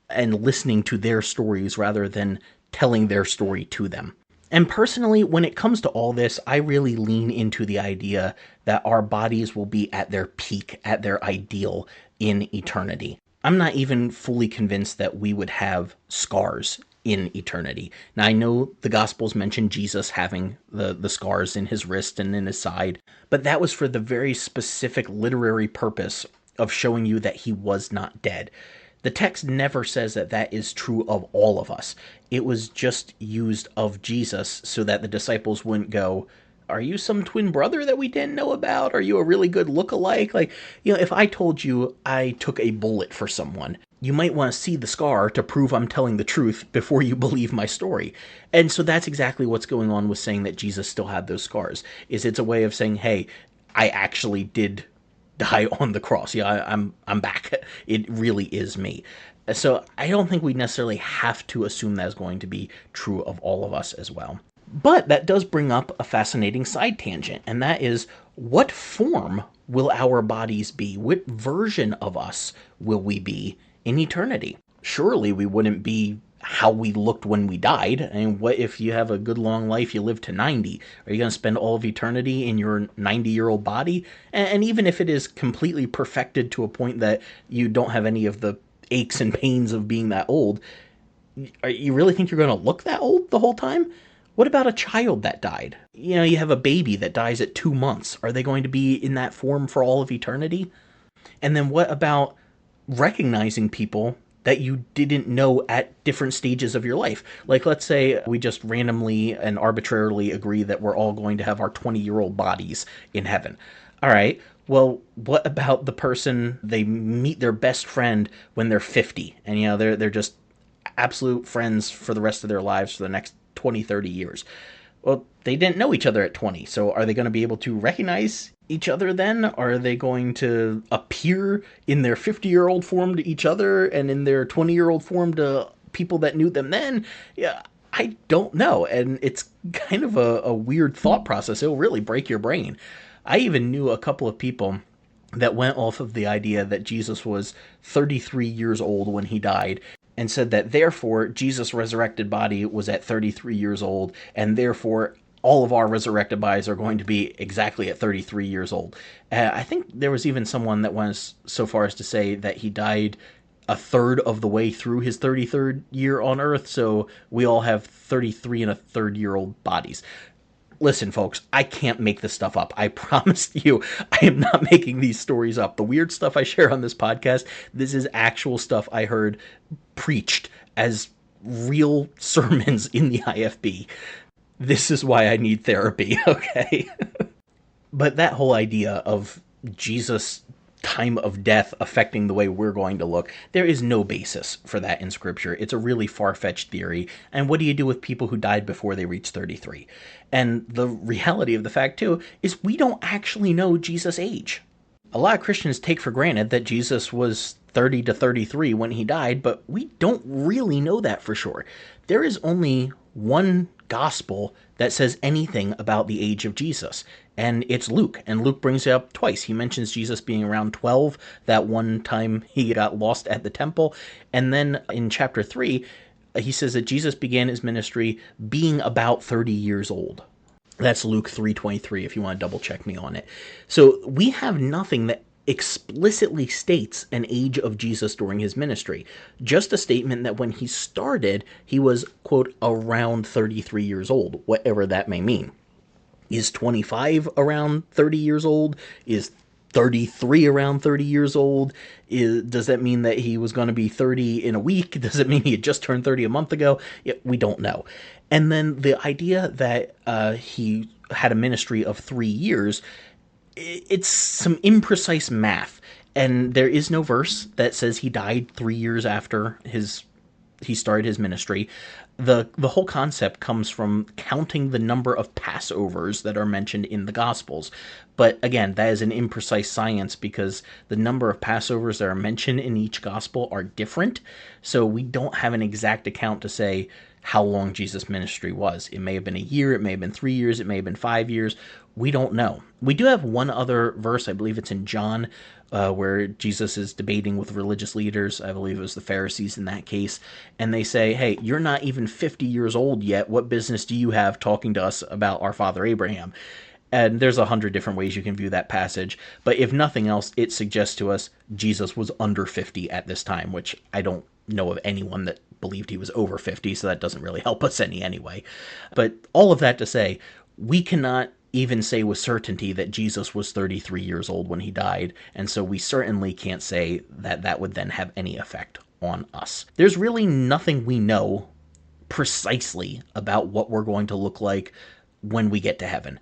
and listening to their stories rather than telling their story to them. And personally, when it comes to all this, I really lean into the idea that our bodies will be at their peak, at their ideal in eternity. I'm not even fully convinced that we would have scars in eternity. Now, I know the Gospels mention Jesus having the scars in his wrist and in his side, but that was for the very specific literary purpose of showing you that he was not dead. The text never says that that is true of all of us. It was just used of Jesus so that the disciples wouldn't go, are you some twin brother that we didn't know about? Are you a really good look-alike? Like, if I told you I took a bullet for someone, you might want to see the scar to prove I'm telling the truth before you believe my story. And so that's exactly what's going on with saying that Jesus still had those scars. It's a way of saying, hey, I actually did die on the cross. Yeah, I'm back. It really is me. So I don't think we necessarily have to assume that is going to be true of all of us as well. But that does bring up a fascinating side tangent, and that is, what form will our bodies be? What version of us will we be in eternity? Surely we wouldn't be how we looked when we died. I mean, what if you have a good long life, you live to 90? Are you going to spend all of eternity in your 90-year-old body? And even if it is completely perfected to a point that you don't have any of the aches and pains of being that old, you really think you're going to look that old the whole time? What about a child that died? You have a baby that dies at 2 months. Are they going to be in that form for all of eternity? And then what about recognizing people that you didn't know at different stages of your life? Like, let's say we just randomly and arbitrarily agree that we're all going to have our 20-year-old bodies in heaven. All right, well, what about the person, they meet their best friend when they're 50, and they're just absolute friends for the rest of their lives for the next 20, 30 years. Well, they didn't know each other at 20, so are they going to be able to recognize each other then? Are they going to appear in their 50-year-old form to each other and in their 20-year-old form to people that knew them then? Yeah, I don't know, and it's kind of a weird thought process. It'll really break your brain. I even knew a couple of people that went off of the idea that Jesus was 33 years old when he died, and said that therefore Jesus' resurrected body was at 33 years old, and therefore all of our resurrected bodies are going to be exactly at 33 years old. I think there was even someone that went so far as to say that he died a third of the way through his 33rd year on Earth, so we all have 33 and a third year old bodies. Listen, folks, I can't make this stuff up. I promise you, I am not making these stories up. The weird stuff I share on this podcast, this is actual stuff I heard preached as real sermons in the IFB. This is why I need therapy, okay? But that whole idea of Jesus time of death affecting the way we're going to look. There is no basis for that in Scripture. It's a really far-fetched theory. And what do you do with people who died before they reached 33? And the reality of the fact, too, is we don't actually know Jesus' age. A lot of Christians take for granted that Jesus was 30 to 33 when he died, but we don't really know that for sure. There is only one gospel that says anything about the age of Jesus, and it's Luke. And Luke brings it up twice. He mentions Jesus being around 12, that one time he got lost at the temple. And then in chapter 3, he says that Jesus began his ministry being about 30 years old. That's Luke 3:23 if you want to double check me on it. So we have nothing that explicitly states an age of Jesus during his ministry. Just a statement that when he started, he was, quote, around 33 years old, whatever that may mean. Is 25 around 30 years old? Is 33 around 30 years old? Does that mean that he was going to be 30 in a week? Does it mean he had just turned 30 a month ago? We don't know. And then the idea that he had a ministry of 3 years, it's some imprecise math. And there is no verse that says he died 3 years after he started his ministry. The whole concept comes from counting the number of Passovers that are mentioned in the Gospels. But again, that is an imprecise science because the number of Passovers that are mentioned in each Gospel are different. So we don't have an exact account to say how long Jesus' ministry was. It may have been a year, it may have been 3 years, it may have been 5 years. We don't know. We do have one other verse, I believe it's in John, where Jesus is debating with religious leaders. I believe it was the Pharisees in that case. And they say, hey, you're not even 50 years old yet. What business do you have talking to us about our father Abraham? And there's 100 different ways you can view that passage. But if nothing else, it suggests to us Jesus was under 50 at this time, which I don't know of anyone that believed he was over 50, so that doesn't really help us any anyway. But all of that to say, we cannot even say with certainty that Jesus was 33 years old when he died, and so we certainly can't say that that would then have any effect on us. There's really nothing we know precisely about what we're going to look like when we get to heaven.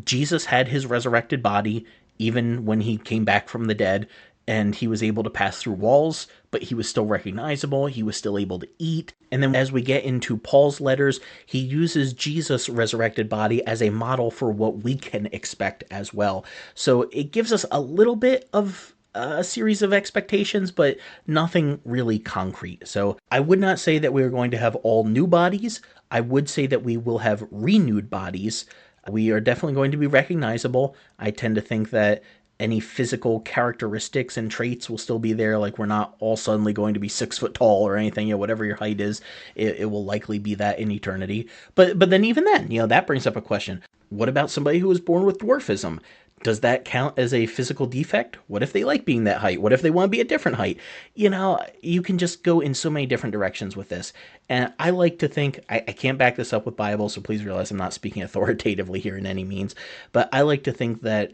Jesus had his resurrected body even when he came back from the dead, and he was able to pass through walls, but he was still recognizable. He was still able to eat. And then as we get into Paul's letters, he uses Jesus' resurrected body as a model for what we can expect as well. So it gives us a little bit of a series of expectations, but nothing really concrete. So I would not say that we are going to have all new bodies. I would say that we will have renewed bodies. We are definitely going to be recognizable. I tend to think that any physical characteristics and traits will still be there. Like we're not all suddenly going to be 6 foot tall or anything. Whatever your height is, it will likely be that in eternity. But then even then, that brings up a question. What about somebody who was born with dwarfism? Does that count as a physical defect? What if they like being that height? What if they want to be a different height? You can just go in so many different directions with this. And I like to think, I can't back this up with Bible, so please realize I'm not speaking authoritatively here in any means, but I like to think that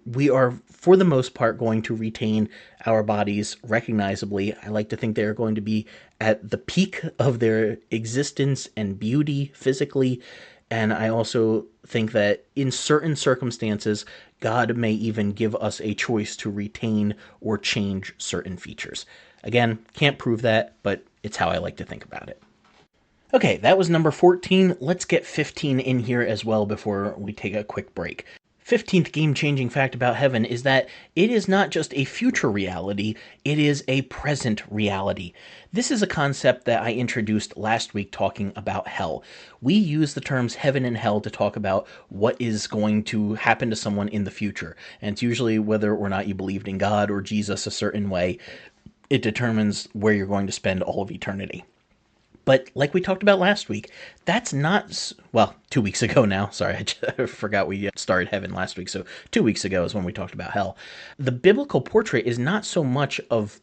we are, for the most part, going to retain our bodies recognizably. I like to think they are going to be at the peak of their existence and beauty physically. And I also think that in certain circumstances, God may even give us a choice to retain or change certain features. Again, can't prove that, but it's how I like to think about it. Okay, that was number 14. Let's get 15 in here as well before we take a quick break. 15th game-changing fact about heaven is that it is not just a future reality, it is a present reality. This is a concept that I introduced last week talking about hell. We use the terms heaven and hell to talk about what is going to happen to someone in the future. And it's usually whether or not you believed in God or Jesus a certain way. It determines where you're going to spend all of eternity. But like we talked about last week, that's not, 2 weeks ago now. Sorry, I forgot we started heaven last week. So 2 weeks ago is when we talked about hell. The biblical portrait is not so much of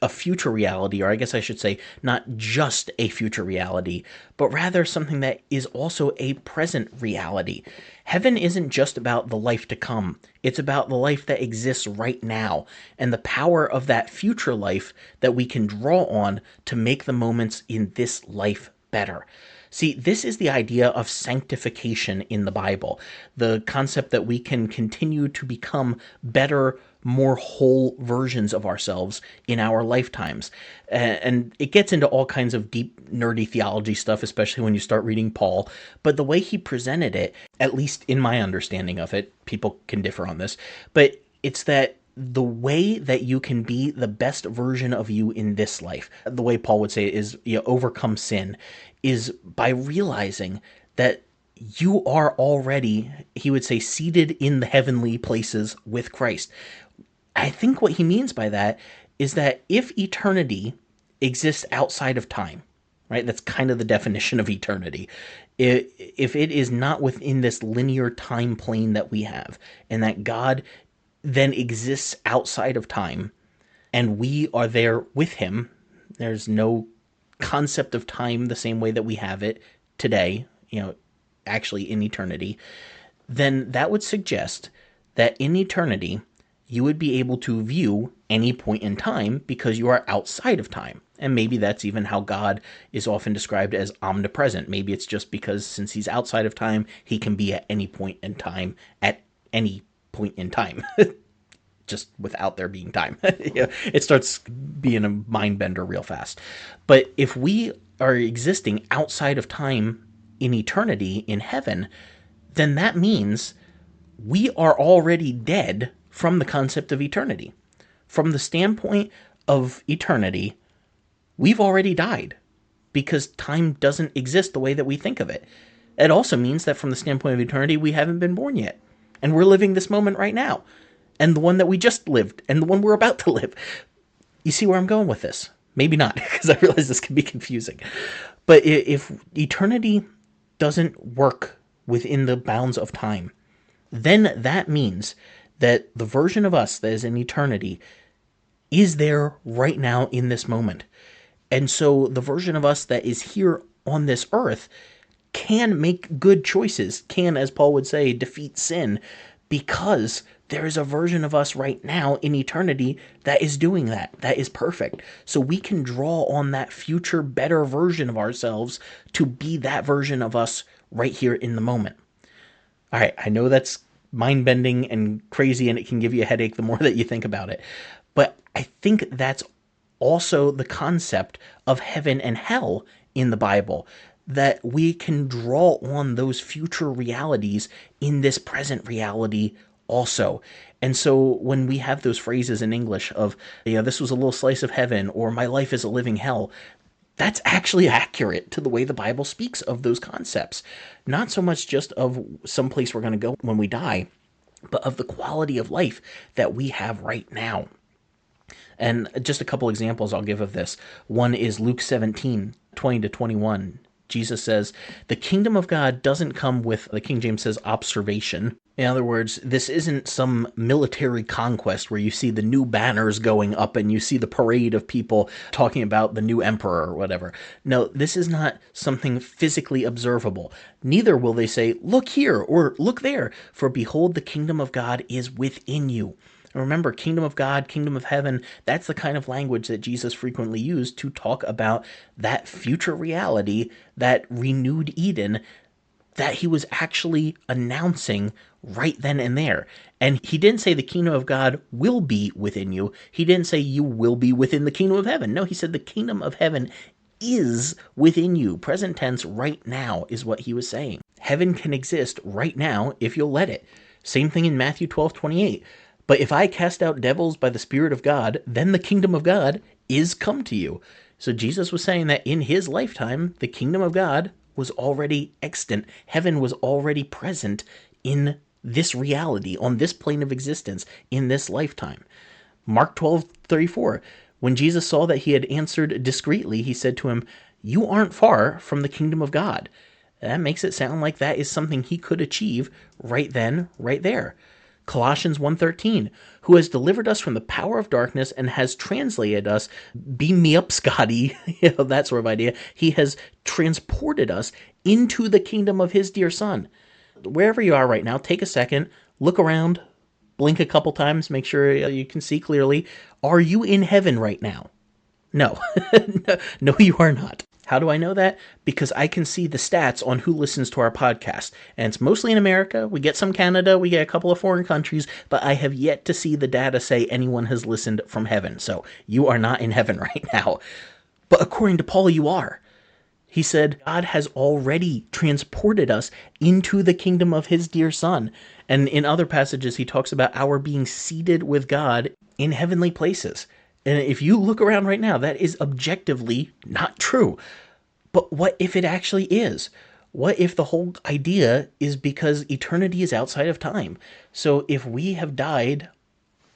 a future reality, or I guess I should say not just a future reality, but rather something that is also a present reality. Heaven isn't just about the life to come. It's about the life that exists right now and the power of that future life that we can draw on to make the moments in this life better. See, this is the idea of sanctification in the Bible, the concept that we can continue to become better, more whole versions of ourselves in our lifetimes. And it gets into all kinds of deep, nerdy theology stuff, especially when you start reading Paul. But the way he presented it, at least in my understanding of it, people can differ on this, but it's that the way that you can be the best version of you in this life, the way Paul would say it is, overcome sin, is by realizing that you are already, he would say, seated in the heavenly places with Christ. I think what he means by that is that if eternity exists outside of time, right? That's kind of the definition of eternity. If it is not within this linear time plane that we have, and that God then exists outside of time, and we are there with him, there's no concept of time the same way that we have it today, actually in eternity, then that would suggest that in eternity, you would be able to view any point in time because you are outside of time. And maybe that's even how God is often described as omnipresent. Maybe it's just because since he's outside of time, he can be at any point in time, at any point in time, just without there being time. It starts being a mind bender real fast. But if we are existing outside of time in eternity in heaven, then that means we are already dead from the concept of eternity. From the standpoint of eternity, we've already died because time doesn't exist the way that we think of it. It also means that from the standpoint of eternity, we haven't been born yet. And we're living this moment right now. And the one that we just lived, and the one we're about to live. You see where I'm going with this? Maybe not, because I realize this can be confusing. But if eternity doesn't work within the bounds of time, then that means that the version of us that is in eternity is there right now in this moment. And so the version of us that is here on this earth can make good choices, can, as Paul would say, defeat sin, because there is a version of us right now in eternity that is doing that. That is perfect. So we can draw on that future better version of ourselves to be that version of us right here in the moment. All right, I know that's mind-bending and crazy, and it can give you a headache the more that you think about it. But I think that's also the concept of heaven and hell in the Bible, that we can draw on those future realities in this present reality also. And so when we have those phrases in English of, this was a little slice of heaven, or my life is a living hell, that's actually accurate to the way the Bible speaks of those concepts. Not so much just of some place we're going to go when we die, but of the quality of life that we have right now. And just a couple examples I'll give of this. One is Luke 17:20-21. Jesus says, the kingdom of God doesn't come with, the King James says, observation. In other words, this isn't some military conquest where you see the new banners going up and you see the parade of people talking about the new emperor or whatever. No, this is not something physically observable. Neither will they say, look here or look there, for behold, the kingdom of God is within you. Remember, kingdom of God, kingdom of heaven, that's the kind of language that Jesus frequently used to talk about that future reality, that renewed Eden, that he was actually announcing right then and there. And he didn't say the kingdom of God will be within you. He didn't say you will be within the kingdom of heaven. No, he said the kingdom of heaven is within you. Present tense, right now, is what he was saying. Heaven can exist right now if you'll let it. Same thing in Matthew 12:28. But if I cast out devils by the Spirit of God, then the kingdom of God is come to you. So Jesus was saying that in his lifetime, the kingdom of God was already extant. Heaven was already present in this reality, on this plane of existence, in this lifetime. Mark 12:34. When Jesus saw that he had answered discreetly, he said to him, you aren't far from the kingdom of God. That makes it sound like that is something he could achieve right then, right there. Colossians 1:13, who has delivered us from the power of darkness and has translated us, beam me up, Scotty, that sort of idea. He has transported us into the kingdom of his dear son. Wherever you are right now, take a second, look around, blink a couple times, make sure you can see clearly. Are you in heaven right now? No. No, you are not. How do I know that? Because I can see the stats on who listens to our podcast. And it's mostly in America. We get some Canada, we get a couple of foreign countries, but I have yet to see the data say anyone has listened from heaven. So you are not in heaven right now. But according to Paul, you are. He said, God has already transported us into the kingdom of his dear son. And in other passages, he talks about our being seated with God in heavenly places. And if you look around right now, that is objectively not true. But what if it actually is? What if the whole idea is because eternity is outside of time? So if we have died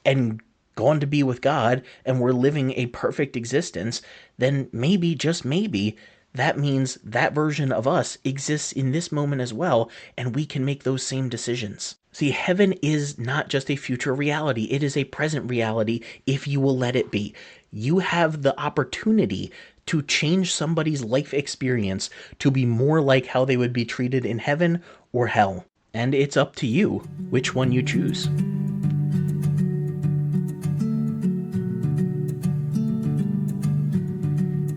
and gone to be with God and we're living a perfect existence, then maybe, just maybe, that means that version of us exists in this moment as well, and we can make those same decisions. See, heaven is not just a future reality, it is a present reality if you will let it be. You have the opportunity to change somebody's life experience to be more like how they would be treated in heaven or hell. And it's up to you which one you choose.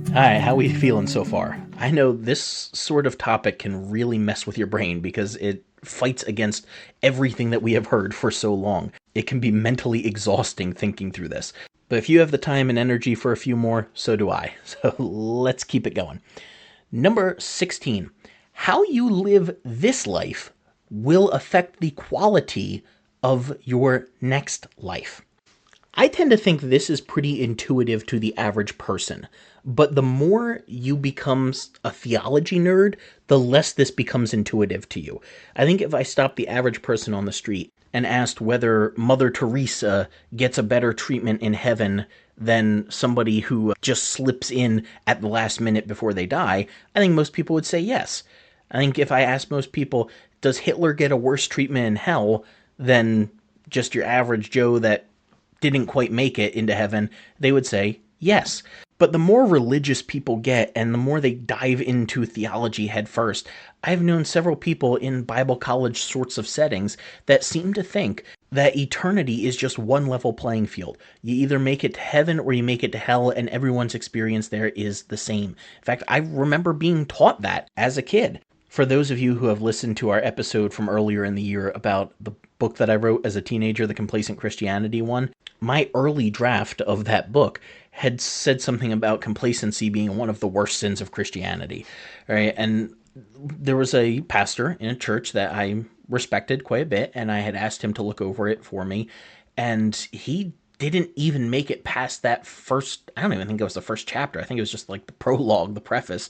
Alright, how are we feeling so far? I know this sort of topic can really mess with your brain because it fights against everything that we have heard for so long. It can be mentally exhausting thinking through this. But if you have the time and energy for a few more, so do I. So let's keep it going. Number 16. How you live this life will affect the quality of your next life. I tend to think this is pretty intuitive to the average person, but the more you become a theology nerd, the less this becomes intuitive to you. I think if I stopped the average person on the street and asked whether Mother Teresa gets a better treatment in heaven than somebody who just slips in at the last minute before they die, I think most people would say yes. I think if I asked most people, does Hitler get a worse treatment in hell than just your average Joe that didn't quite make it into heaven, they would say yes. But the more religious people get and the more they dive into theology head first, I've known several people in Bible college sorts of settings that seem to think that eternity is just one level playing field. You either make it to heaven or you make it to hell, and everyone's experience there is the same. In fact, I remember being taught that as a kid. For those of you who have listened to our episode from earlier in the year about the book that I wrote as a teenager, the Complacent Christianity one, my early draft of that book had said something about complacency being one of the worst sins of Christianity, right? And there was a pastor in a church that I respected quite a bit, and I had asked him to look over it for me, and he didn't even make it past that first, I don't even think it was the first chapter. I think it was just like the prologue, the preface.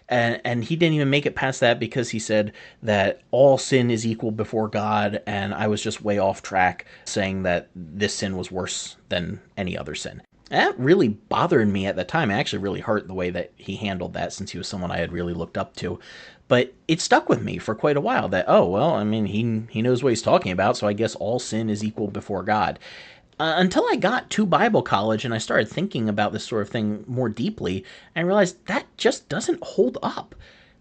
And he didn't even make it past that because he said that all sin is equal before God. And I was just way off track saying that this sin was worse than any other sin. That really bothered me at the time. It actually really hurt the way that he handled that, since he was someone I had really looked up to. But it stuck with me for quite a while that, oh, well, I mean, he knows what he's talking about, so I guess all sin is equal before God. Until I got to Bible college and I started thinking about this sort of thing more deeply, I realized that just doesn't hold up.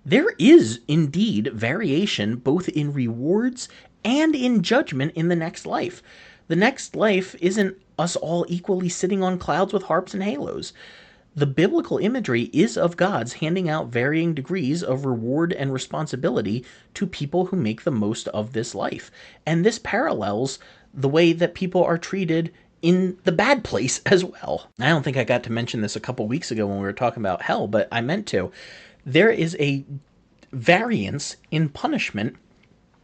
There is indeed variation both in rewards and in judgment in the next life. The next life isn't us all equally sitting on clouds with harps and halos. The biblical imagery is of God's handing out varying degrees of reward and responsibility to people who make the most of this life. And this parallels the way that people are treated in the bad place as well. I don't think I got to mention this a couple weeks ago when we were talking about hell, but I meant to. There is a variance in punishment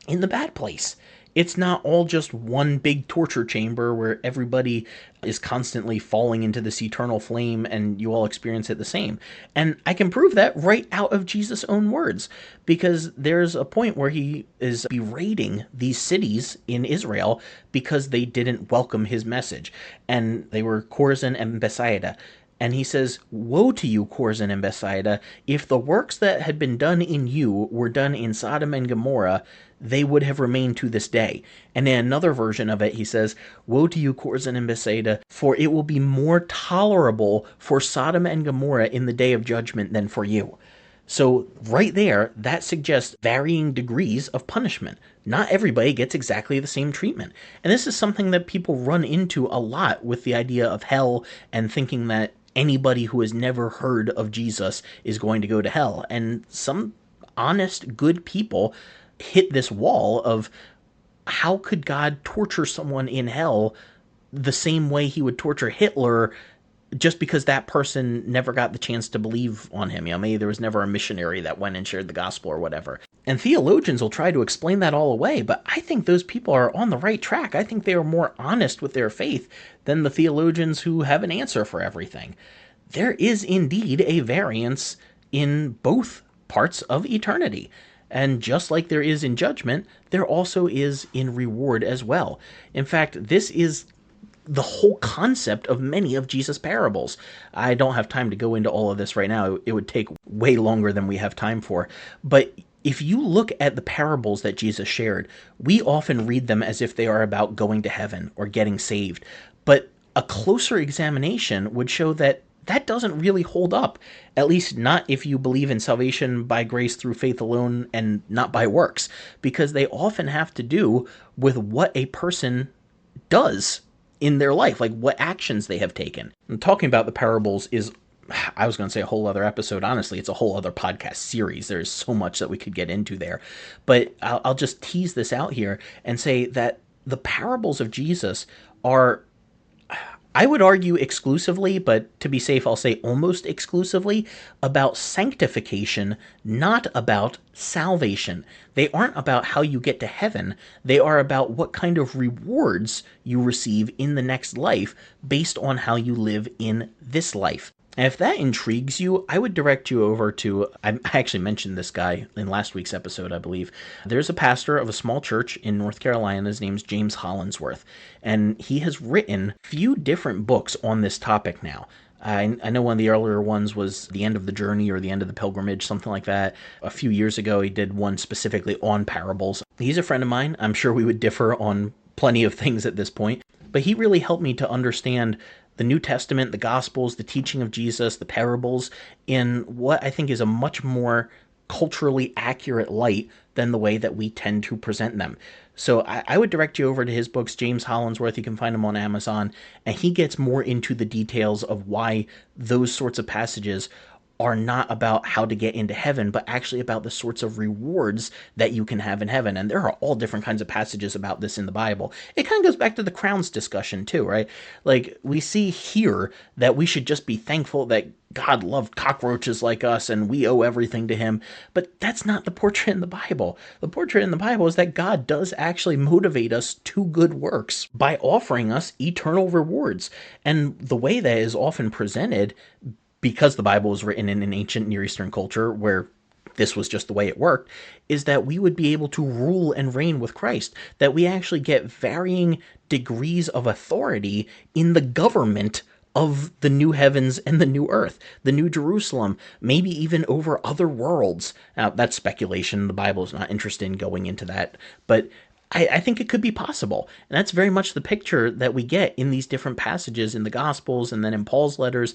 in the bad place. It's not all just one big torture chamber where everybody is constantly falling into this eternal flame and you all experience it the same. And I can prove that right out of Jesus' own words, because there's a point where he is berating these cities in Israel because they didn't welcome his message. And they were Chorazin and Bethsaida. And he says, "Woe to you, Chorazin and Bethsaida, if the works that had been done in you were done in Sodom and Gomorrah, they would have remained to this day." And in another version of it, he says, "Woe to you, Chorazin and Bethsaida, for it will be more tolerable for Sodom and Gomorrah in the day of judgment than for you." So right there, that suggests varying degrees of punishment. Not everybody gets exactly the same treatment. And this is something that people run into a lot with the idea of hell and thinking that anybody who has never heard of Jesus is going to go to hell. And some honest, good people hit this wall of, how could God torture someone in hell the same way he would torture Hitler just because that person never got the chance to believe on him? Maybe there was never a missionary that went and shared the gospel or whatever. And theologians will try to explain that all away, but I think those people are on the right track. I think they are more honest with their faith than the theologians who have an answer for everything. There is indeed a variance in both parts of eternity. And just like there is in judgment, there also is in reward as well. In fact, this is the whole concept of many of Jesus' parables. I don't have time to go into all of this right now. It would take way longer than we have time for. But if you look at the parables that Jesus shared, we often read them as if they are about going to heaven or getting saved. But a closer examination would show that that doesn't really hold up, at least not if you believe in salvation by grace through faith alone and not by works, because they often have to do with what a person does in their life, like what actions they have taken. And talking about the parables is, I was going to say a whole other episode. Honestly, it's a whole other podcast series. There's so much that we could get into there. But I'll just tease this out here and say that the parables of Jesus are, I would argue exclusively, but to be safe, I'll say almost exclusively, about sanctification, not about salvation. They aren't about how you get to heaven. They are about what kind of rewards you receive in the next life based on how you live in this life. And if that intrigues you, I would direct you over to, I actually mentioned this guy in last week's episode, I believe. There's a pastor of a small church in North Carolina. His name's James Hollinsworth, and he has written a few different books on this topic now. I know one of the earlier ones was The End of the Journey or The End of the Pilgrimage, something like that. A few years ago, he did one specifically on parables. He's a friend of mine. I'm sure we would differ on plenty of things at this point, but he really helped me to understand the New Testament, the Gospels, the teaching of Jesus, the parables, in what I think is a much more culturally accurate light than the way that we tend to present them. So I would direct you over to his books, James Hollinsworth. You can find him on Amazon, and he gets more into the details of why those sorts of passages are not about how to get into heaven, but actually about the sorts of rewards that you can have in heaven. And there are all different kinds of passages about this in the Bible. It kind of goes back to the crowns discussion too, right? Like, we see here that we should just be thankful that God loved cockroaches like us and we owe everything to him. But that's not the portrait in the Bible. The portrait in the Bible is that God does actually motivate us to good works by offering us eternal rewards. And the way that is often presented, because the Bible was written in an ancient Near Eastern culture where this was just the way it worked, is that we would be able to rule and reign with Christ, that we actually get varying degrees of authority in the government of the new heavens and the new earth, the new Jerusalem, maybe even over other worlds. Now, that's speculation. The Bible is not interested in going into that, but I think it could be possible. And that's very much the picture that we get in these different passages in the Gospels and then in Paul's letters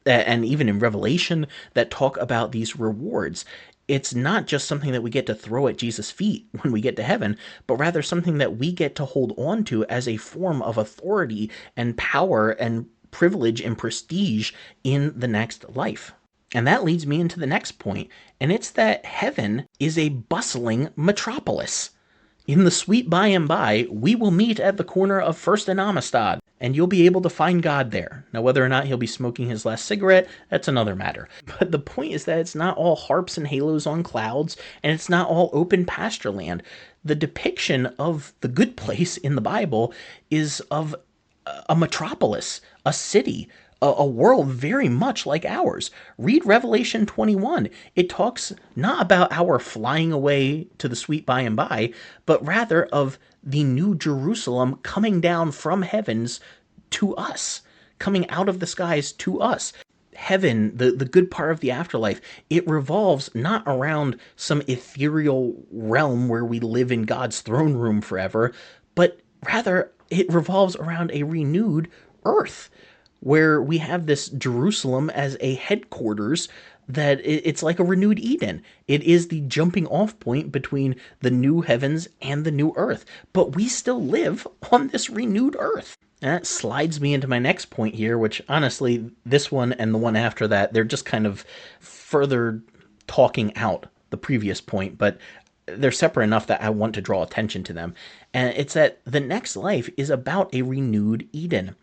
and even in Revelation that talk about these rewards. It's not just something that we get to throw at Jesus' feet when we get to heaven, but rather something that we get to hold on to as a form of authority and power and privilege and prestige in the next life. And that leads me into the next point, and it's that heaven is a bustling metropolis. In the sweet by and by, we will meet at the corner of First and Amistad, and you'll be able to find God there. Now, whether or not he'll be smoking his last cigarette, that's another matter. But the point is that it's not all harps and halos on clouds, and it's not all open pasture land. The depiction of the good place in the Bible is of a metropolis, a city, a world very much like ours. Read Revelation 21. It talks not about our flying away to the sweet by and by, but rather of the new Jerusalem coming down from heavens to us, coming out of the skies to us. Heaven, the good part of the afterlife, it revolves not around some ethereal realm where we live in God's throne room forever, but rather it revolves around a renewed earth, where we have this Jerusalem as a headquarters, that it's like a renewed Eden. It is the jumping off point between the new heavens and the new earth. But we still live on this renewed earth. And that slides me into my next point here, which honestly, this one and the one after that, they're just kind of further talking out the previous point, but they're separate enough that I want to draw attention to them. And it's that the next life is about a renewed Eden.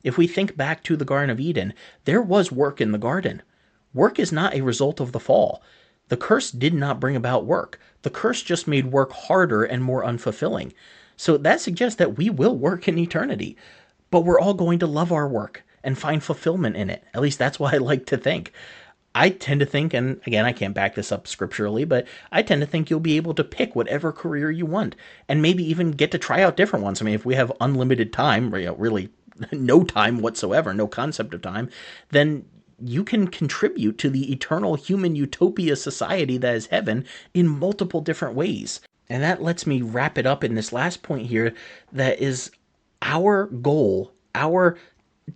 If we think back to the Garden of Eden, there was work in the garden. Work is not a result of the fall. The curse did not bring about work. The curse just made work harder and more unfulfilling. So that suggests that we will work in eternity, but we're all going to love our work and find fulfillment in it. At least that's what I like to think. I tend to think, and again, I can't back this up scripturally, but I tend to think you'll be able to pick whatever career you want and maybe even get to try out different ones. I mean, if we have unlimited time, really no time whatsoever, no concept of time, then you can contribute to the eternal human utopia society that is heaven in multiple different ways. And that lets me wrap it up in this last point here, that is our goal, our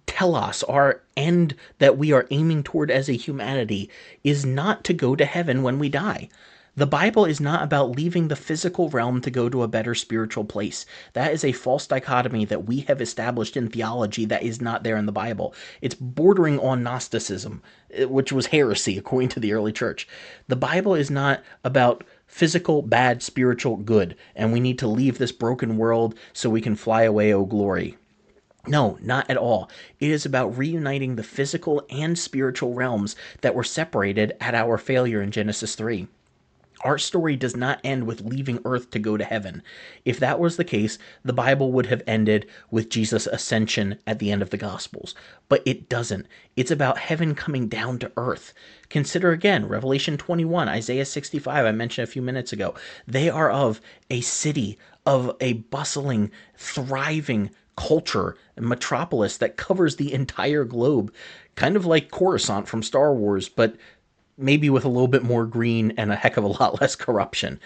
telos, our end that we are aiming toward as a humanity, is not to go to heaven when we die. The Bible is not about leaving the physical realm to go to a better spiritual place. That is a false dichotomy that we have established in theology that is not there in the Bible. It's bordering on Gnosticism, which was heresy according to the early church. The Bible is not about physical bad, spiritual good, and we need to leave this broken world so we can fly away, oh glory. No, not at all. It is about reuniting the physical and spiritual realms that were separated at our failure in Genesis 3. Our story does not end with leaving earth to go to heaven. If that was the case, the Bible would have ended with Jesus' ascension at the end of the Gospels. But it doesn't. It's about heaven coming down to earth. Consider again Revelation 21, Isaiah 65, I mentioned a few minutes ago. They are of a city, of a bustling, thriving culture, metropolis that covers the entire globe. Kind of like Coruscant from Star Wars, but maybe with a little bit more green and a heck of a lot less corruption.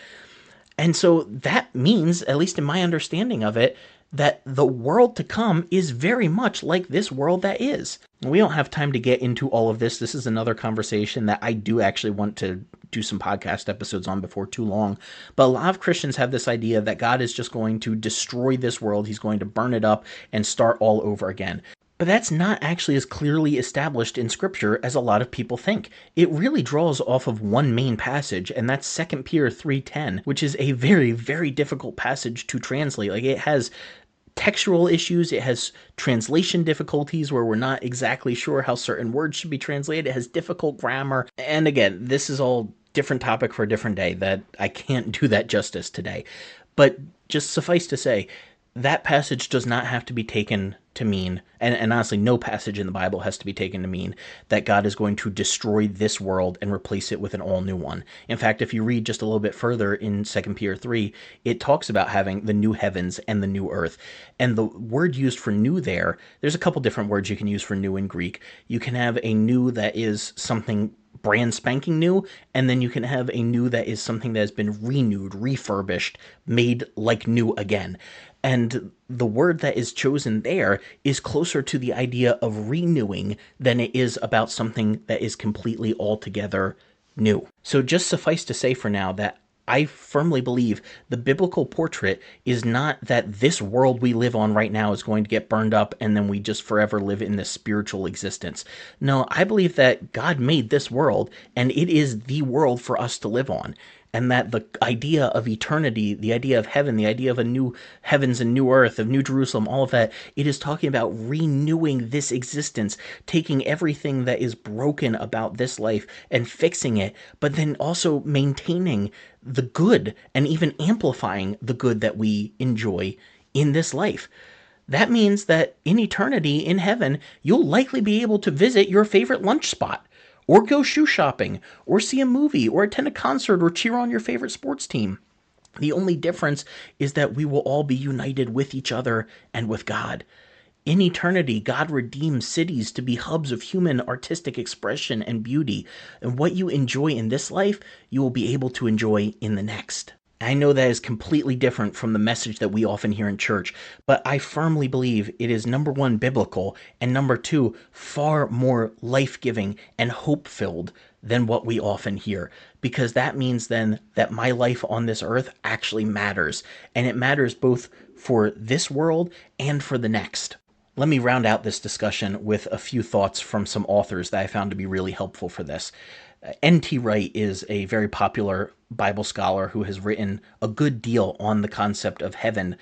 And so that means, at least in my understanding of it, that the world to come is very much like this world that is. We don't have time to get into all of this. This is another conversation that I do actually want to do some podcast episodes on before too long. But a lot of Christians have this idea that God is just going to destroy this world. He's going to burn it up and start all over again. But that's not actually as clearly established in Scripture as a lot of people think. It really draws off of one main passage, and that's 2 Peter 3:10, which is a very, very difficult passage to translate. Like, it has textual issues, it has translation difficulties where we're not exactly sure how certain words should be translated, it has difficult grammar, and again, this is all different topic for a different day that I can't do that justice today. But just suffice to say, that passage does not have to be taken to mean, and honestly, no passage in the Bible has to be taken to mean that God is going to destroy this world and replace it with an all-new one. In fact, if you read just a little bit further in 2 Peter 3, it talks about having the new heavens and the new earth. And the word used for new there's a couple different words you can use for new in Greek. You can have a new that is something brand spanking new, and then you can have a new that is something that has been renewed, refurbished, made like new again. And the word that is chosen there is closer to the idea of renewing than it is about something that is completely altogether new. So just suffice to say for now that I firmly believe the biblical portrait is not that this world we live on right now is going to get burned up and then we just forever live in this spiritual existence. No, I believe that God made this world and it is the world for us to live on. And that the idea of eternity, the idea of heaven, the idea of a new heavens and new earth, of New Jerusalem, all of that, it is talking about renewing this existence, taking everything that is broken about this life and fixing it, but then also maintaining the good and even amplifying the good that we enjoy in this life. That means that in eternity, in heaven, you'll likely be able to visit your favorite lunch spot, or go shoe shopping, or see a movie, or attend a concert, or cheer on your favorite sports team. The only difference is that we will all be united with each other and with God. In eternity, God redeems cities to be hubs of human artistic expression and beauty, and what you enjoy in this life, you will be able to enjoy in the next. I know that is completely different from the message that we often hear in church, but I firmly believe it is number one, biblical, and number two, far more life-giving and hope-filled than what we often hear, because that means then that my life on this earth actually matters, and it matters both for this world and for the next. Let me round out this discussion with a few thoughts from some authors that I found to be really helpful for this. N.T. Wright is a very popular Bible scholar who has written a good deal on the concept of heaven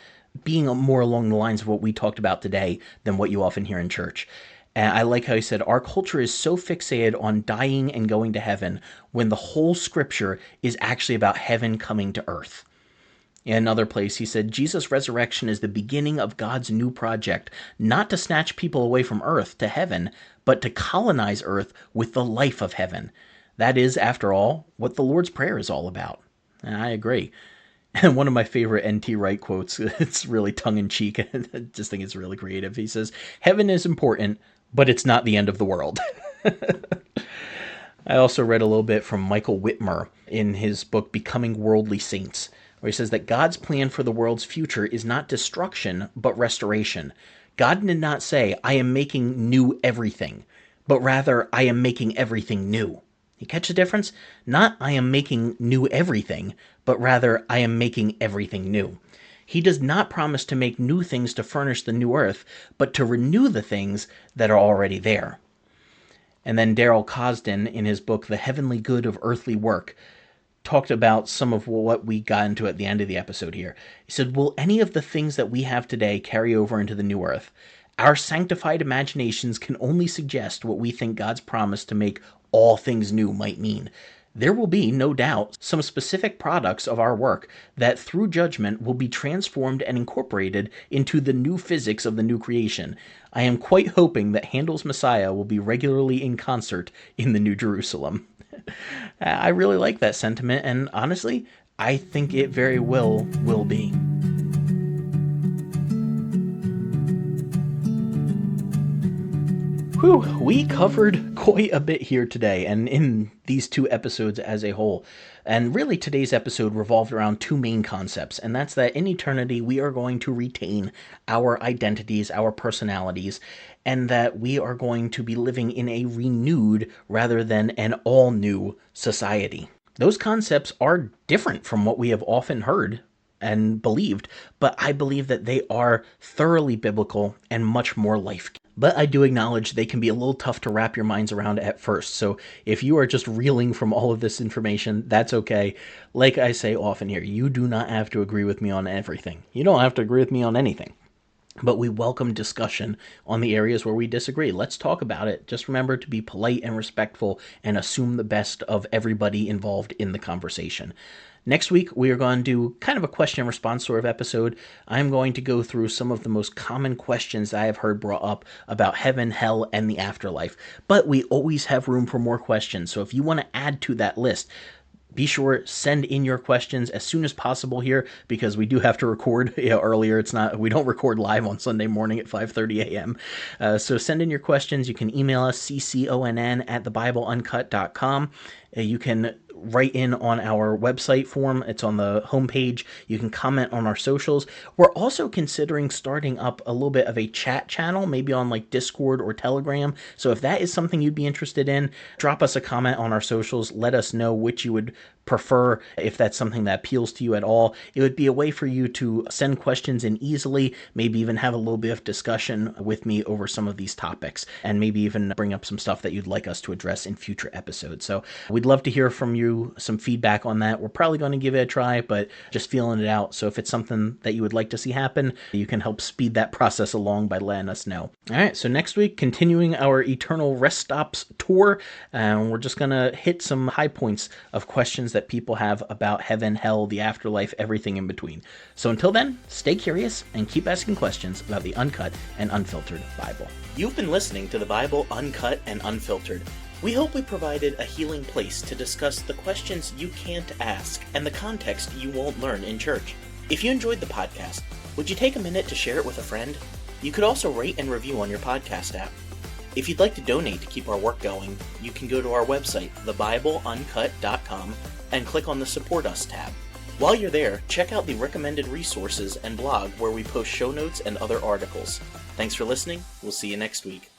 being more along the lines of what we talked about today than what you often hear in church. And I like how he said, our culture is so fixated on dying and going to heaven when the whole scripture is actually about heaven coming to earth. In another place, he said, Jesus' resurrection is the beginning of God's new project, not to snatch people away from earth to heaven, but to colonize earth with the life of heaven. That is, after all, what the Lord's Prayer is all about. And I agree. And one of my favorite N.T. Wright quotes, it's really tongue-in-cheek, I just think it's really creative. He says, heaven is important, but it's not the end of the world. I also read a little bit from Michael Whitmer in his book, Becoming Worldly Saints, where he says that God's plan for the world's future is not destruction, but restoration. God did not say, I am making new everything, but rather, I am making everything new. You catch the difference? Not, I am making new everything, but rather, I am making everything new. He does not promise to make new things to furnish the new earth, but to renew the things that are already there. And then Darrell Cosden, in his book, The Heavenly Good of Earthly Work, talked about some of what we got into at the end of the episode here. He said, will any of the things that we have today carry over into the new earth? Our sanctified imaginations can only suggest what we think God's promise to make all things new might mean. There will be, no doubt, some specific products of our work that through judgment will be transformed and incorporated into the new physics of the new creation. I am quite hoping that Handel's Messiah will be regularly in concert in the New Jerusalem. I really like that sentiment, and honestly, I think it very well will be. Whew, we covered quite a bit here today, and in these two episodes as a whole. And really today's episode revolved around two main concepts, and that's that in eternity we are going to retain our identities, our personalities, and that we are going to be living in a renewed rather than an all-new society. Those concepts are different from what we have often heard and believed, but I believe that they are thoroughly biblical and much more life. But I do acknowledge they can be a little tough to wrap your minds around at first. So if you are just reeling from all of this information, that's okay. Like I say often here, you do not have to agree with me on everything. You don't have to agree with me on anything. But we welcome discussion on the areas where we disagree. Let's talk about it. Just remember to be polite and respectful and assume the best of everybody involved in the conversation. Next week, we are going to do kind of a question and response sort of episode. I'm going to go through some of the most common questions I have heard brought up about heaven, hell, and the afterlife. But we always have room for more questions. So if you want to add to that list, be sure send in your questions as soon as possible here, because we do have to record earlier. We don't record live on Sunday morning at 5:30 a.m. So send in your questions. You can email us cconn@thebibleuncut.com. You can write in on our website form. It's on the homepage. You can comment on our socials. We're also considering starting up a little bit of a chat channel, maybe on like Discord or Telegram. So if that is something you'd be interested in, drop us a comment on our socials. Let us know which you would prefer, if that's something that appeals to you at all. It would be a way for you to send questions in easily, maybe even have a little bit of discussion with me over some of these topics, and maybe even bring up some stuff that you'd like us to address in future episodes. So we'd love to hear from you, some feedback on that. We're probably going to give it a try, but just feeling it out. So if it's something that you would like to see happen, you can help speed that process along by letting us know. All right, so next week, continuing our Eternal Rest Stops tour, we're just going to hit some high points of questions that people have about heaven, hell, the afterlife, everything in between. So until then, stay curious and keep asking questions about the Uncut and Unfiltered Bible. You've been listening to the Bible Uncut and Unfiltered. We hope we provided a healing place to discuss the questions you can't ask and the context you won't learn in church. If you enjoyed the podcast, would you take a minute to share it with a friend? You could also rate and review on your podcast app. If you'd like to donate to keep our work going, you can go to our website, thebibleuncut.com, and click on the Support Us tab. While you're there, check out the recommended resources and blog where we post show notes and other articles. Thanks for listening. We'll see you next week.